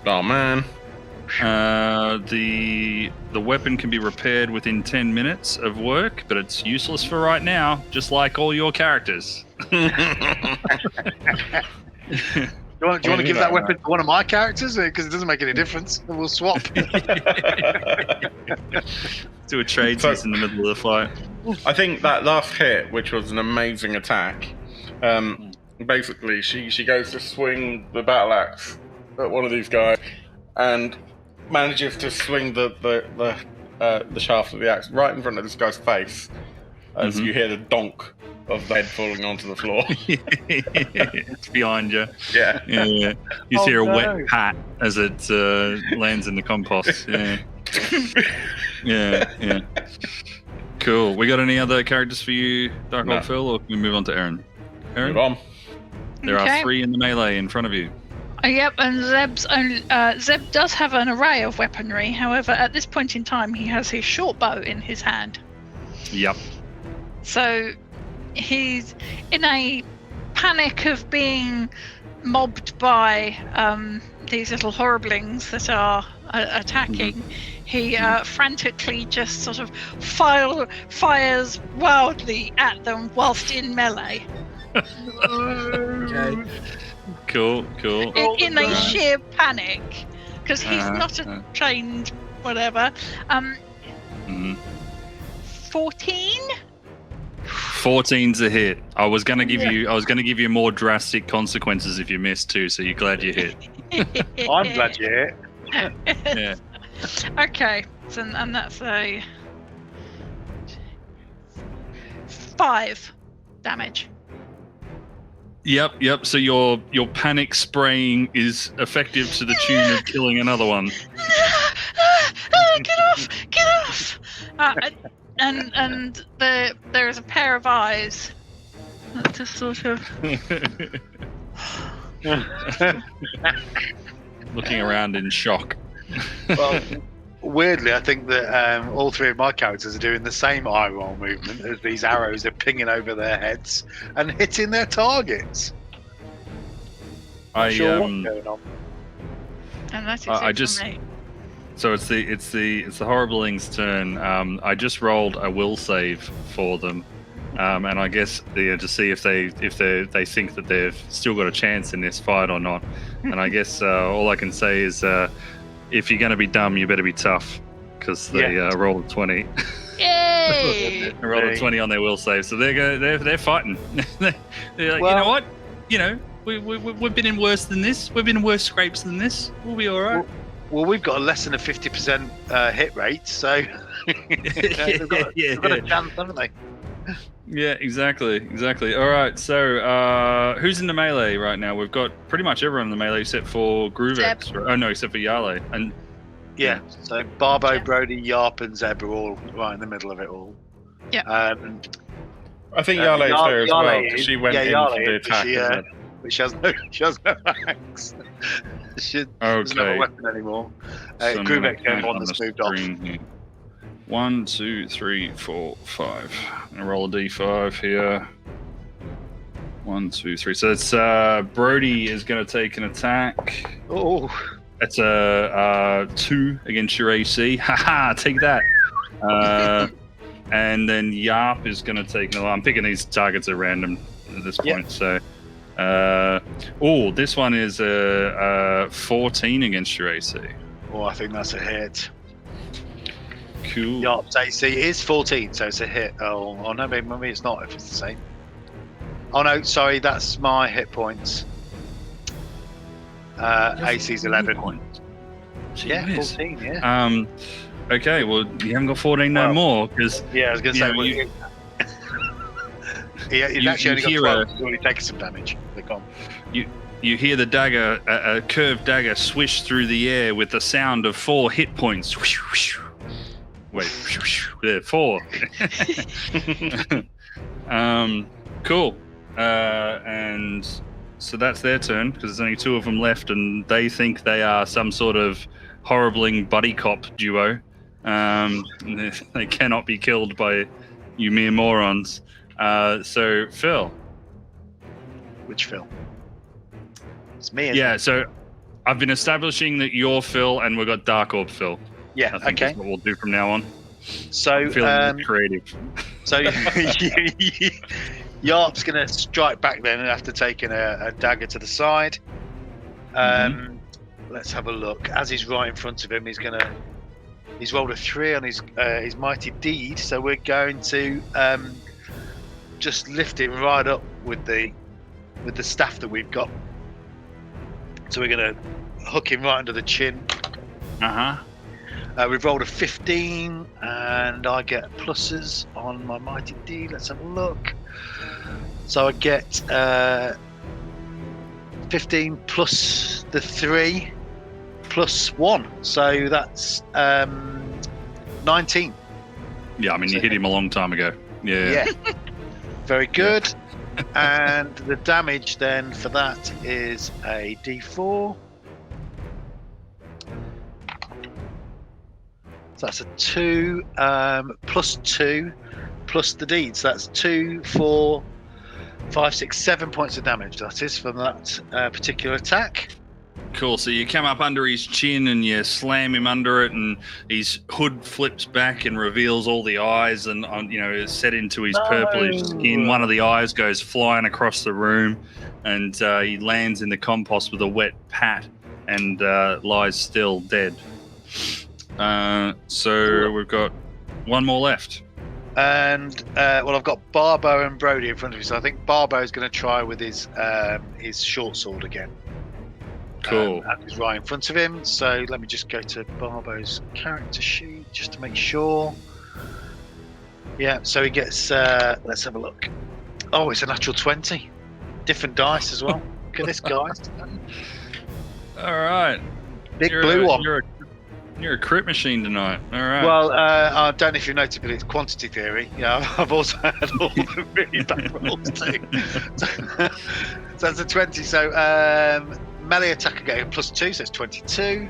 Oh man. The weapon can be repaired within 10 minutes of work, but it's useless for right now, just like all your characters. Do you want to give that weapon to one of my characters? Because it doesn't make any difference. We'll swap. Do a trade piece in the middle of the fight. I think that last hit, which was an amazing attack, basically she goes to swing the battle axe at one of these guys and manages to swing the shaft of the axe right in front of this guy's face as you hear the donk of the head falling onto the floor. It's behind you. Yeah. Yeah. You Oh, hear a no. wet pat as it lands in the compost. Yeah. Yeah. Cool. We got any other characters for you, Dark Old No. Phil, or can we move on to Aaron? Aaron? Move on. There Okay. are 3 in the melee in front of you. Yep, and Zeb does have an array of weaponry. However, at this point in time, he has his short bow in his hand. Yep. So he's in a panic of being mobbed by these little horriblings that are attacking. He frantically just sort of fires wildly at them whilst in melee. Okay. Cool. In a sheer panic, because he's not a trained whatever. 14. 14's a hit. I was gonna give you more drastic consequences if you missed too, so you're glad you hit. I'm glad you hit. Yeah. Okay, so, and that's a 5 damage. Yep. So your panic spraying is effective to the tune of killing another one. Get off! And there is a pair of eyes that just sort of Looking around in shock. Well, weirdly, I think that all 3 of my characters are doing the same eye roll movement as these arrows are pinging over their heads and hitting their targets. I Sure, what's going on? and that's I it just- for me. So it's the Horribling's turn. I just rolled a will save for them, and I guess to see if they think that they've still got a chance in this fight or not. And I guess all I can say is if you're going to be dumb, you better be tough, because they rolled a 20. Yay! They rolled a 20 on their will save, so they're fighting. They're like, Well- you know what? You know, we've been in worse than this. We've been in worse scrapes than this. We'll be all right. Well, we've got a less than a 50% hit rate, so they've got a chance, haven't they? Yeah, exactly. All right, so who's in the melee right now? We've got pretty much everyone in the melee except for Groovex. Zeb. Oh no, except for Yale. And Yeah. So Barbo, Yeah. Brody, Yarp, and Zeb are all right in the middle of it all. Yeah. I think Yale is there as well, because she went in Yale for the is, attack. isn't it? but she has no axe. She doesn't have a okay. weapon anymore. So I'm Groovex gonna is the one count that's on moved the off. screen here. 1, 2, 3, 4, 5. I'm gonna roll a d5 here. 1, 2, 3. So it's Brody is gonna take an attack. Oh, That's a 2 against your AC. Haha, take that. And then Yarp is going to take another. I'm picking these targets at random at this point. So, this one is a 14 against your AC. I think that's a hit. Cool. Yarp's AC is 14, so it's a hit. Oh no, maybe it's not if it's the same. Oh no, sorry, that's my hit points. AC's 11. Points. Yeah, Jeez. 14, yeah. Okay, well, you haven't got 14 no Well, more, because Yeah, I was going to Yeah, say, well, you- he's you actually only hear got 12. He's already taken some damage. Click on. you hear the dagger, a curved dagger, swish through the air with the sound of 4 hit points. Wait, there, 4. Cool. And so that's their turn, because there's only 2 of them left, and they think they are some sort of horribling buddy cop duo. They cannot be killed by you mere morons. So Phil. Which Phil? It's me. Isn't Yeah, it? so I've been establishing that you're Phil, and we've got Dark Orb Phil. Yeah. I think Okay. that's what we'll do from now on. So, Feeling creative. so Yarp's going to strike back then after taking a dagger to the side. Let's have a look. As he's right in front of him, he's rolled a 3 on his mighty deed. So we're going to just lift him right up with the staff that we've got. So we're going to hook him right under the chin. We've rolled a 15, and I get pluses on my mighty deed. Let's have a look. So I get 15 plus the 3 plus 1. So that's 19. Yeah, I mean, you hit him a long time ago. Yeah. Very good. And the damage then for that is a D4. So that's a 2 plus 2 plus the deed. So that's 2, 4, 5, 6, 7 points of damage. That is from that particular attack. Cool. So you come up under his chin and you slam him under it, and his hood flips back and reveals all the eyes, and it's set into his purplish skin. One of the eyes goes flying across the room, and he lands in the compost with a wet pat and lies still dead. So we've got one more left. And I've got Barbo and Brody in front of me, so I think Barbo's going to try with his short sword again. Cool. And he's right in front of him. So let me just go to Barbo's character sheet just to make sure. Yeah. So he gets. Let's have a look. Oh, it's a natural 20. Different dice as well. Look at this, guys. All right. Big blue one. You're a crit machine tonight. All right. Well, I don't know if you've noticed, but it's quantity theory. Yeah, I've also had all the really bad rolls too. So that's a 20. So melee attacker getting +2, so it's 22.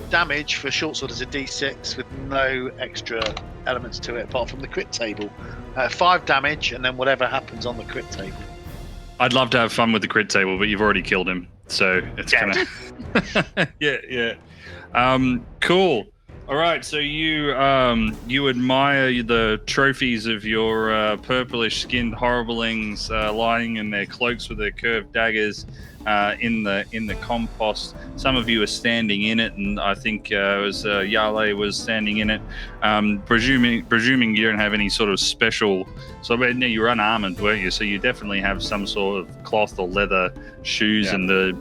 Damage for short sword is a D6 with no extra elements to it apart from the crit table. 5 damage, and then whatever happens on the crit table. I'd love to have fun with the crit table, but you've already killed him, so it's kind of yeah. Cool. All right, so you admire the trophies of your purplish-skinned horriblings lying in their cloaks with their curved daggers in the compost. Some of you are standing in it, and I think Yale was standing in it. Presuming you don't have any sort of special. So you're unarmored, weren't you? So you definitely have some sort of cloth or leather shoes, and the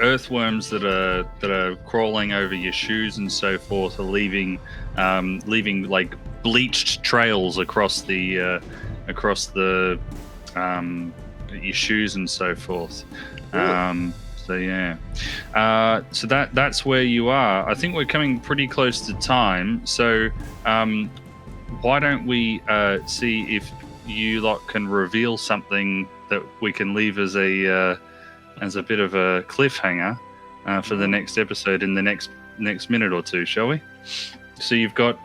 earthworms that are crawling over your shoes and so forth are leaving like bleached trails across the your shoes and so forth. So that's where you are. I think we're coming pretty close to time. So why don't we see if you lot can reveal something that we can leave as a bit of a cliffhanger for the next episode in the next minute or two, shall we? So you've got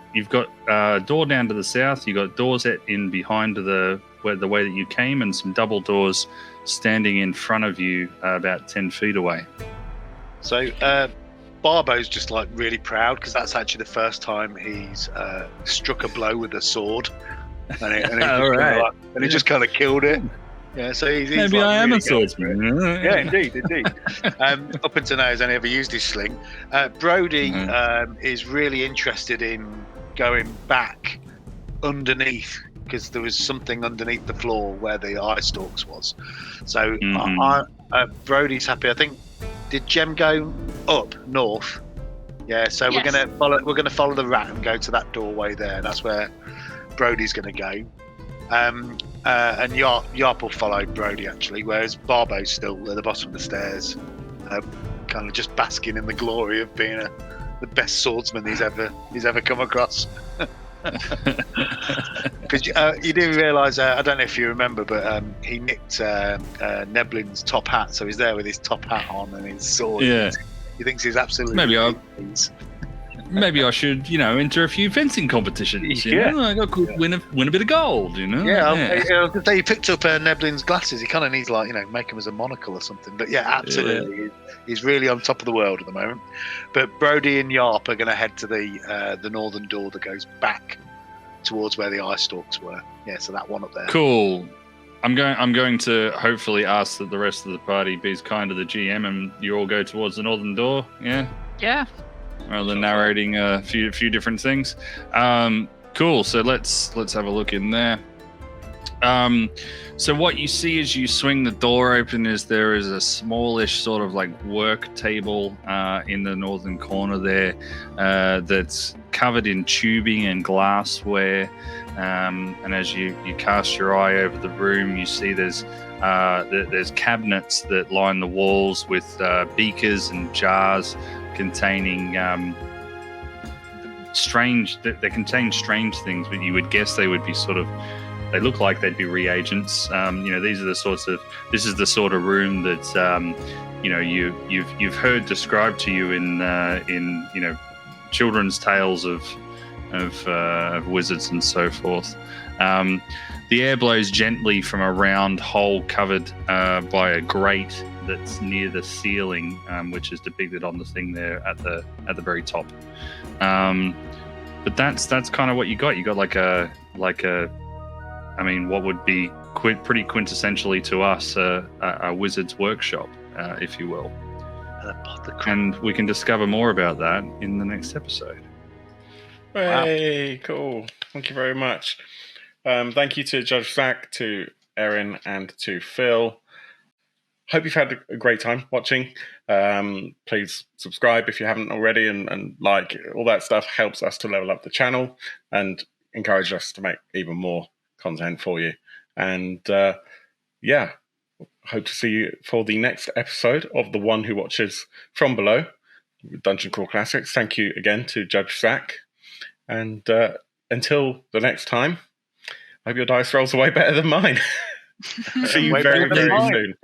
a door down to the south. You've got doors set in behind the way that you came, and some double doors standing in front of you about 10 feet away. So Barbo's just like really proud because that's actually the first time he's struck a blow with a sword, and he just kind of killed it. Yeah, so he's maybe like, I am really a swordsman. Yeah, indeed. Up until now, he's only ever used his sling. Brody is really interested in going back underneath because there was something underneath the floor where the eye stalks was. So Brody's happy. I think did Jem go up north? Yeah. So yes. we're gonna follow the rat and go to that doorway there. That's where Brody's gonna go. And Yarp will follow Brody actually, whereas Barbo's still at the bottom of the stairs, kind of just basking in the glory of being the best swordsman he's ever come across. Because you do realise, I don't know if you remember, but he nicked Neblin's top hat, so he's there with his top hat on and his sword. Yeah. He thinks he's absolutely. Maybe I should, enter a few fencing competitions. You know? I could win a bit of gold. I was gonna say he picked up Neblin's glasses. He kind of needs make him as a monocle or something. But yeah, absolutely, he's really on top of the world at the moment. But Brody and Yarp are going to head to the northern door that goes back towards where the eye stalks were. Yeah, so that one up there. Cool. I'm going to hopefully ask that the rest of the party be as kind to the GM, and you all go towards the northern door. Yeah. Yeah. Rather than narrating a few different things. Cool. So let's have a look in there. So what you see as you swing the door open is there is a smallish sort of like work table in the northern corner there that's covered in tubing and glassware. And as you cast your eye over the room, you see there's cabinets that line the walls with beakers and jars containing they contain strange things, but you would guess they would be they look like they'd be reagents. This is the sort of room that you've heard described to you in children's tales of wizards and so forth. The air blows gently from a round hole covered by a grate that's near the ceiling, which is depicted on the thing there at the very top. But that's kind of what you got. You got like a what would be pretty quintessentially to us a wizard's workshop, if you will. And we can discover more about that in the next episode. Hey, cool. Thank you very much. Thank you to Judge Zach, to Erin, and to Phil. Hope you've had a great time watching. Please subscribe if you haven't already, and like all that stuff helps us to level up the channel and encourage us to make even more content for you. And hope to see you for the next episode of The One Who Watches From Below, Dungeon Crawl Classics. Thank you again to Judge Zach. And until the next time, I hope your dice rolls are way better than mine. See you very, very soon.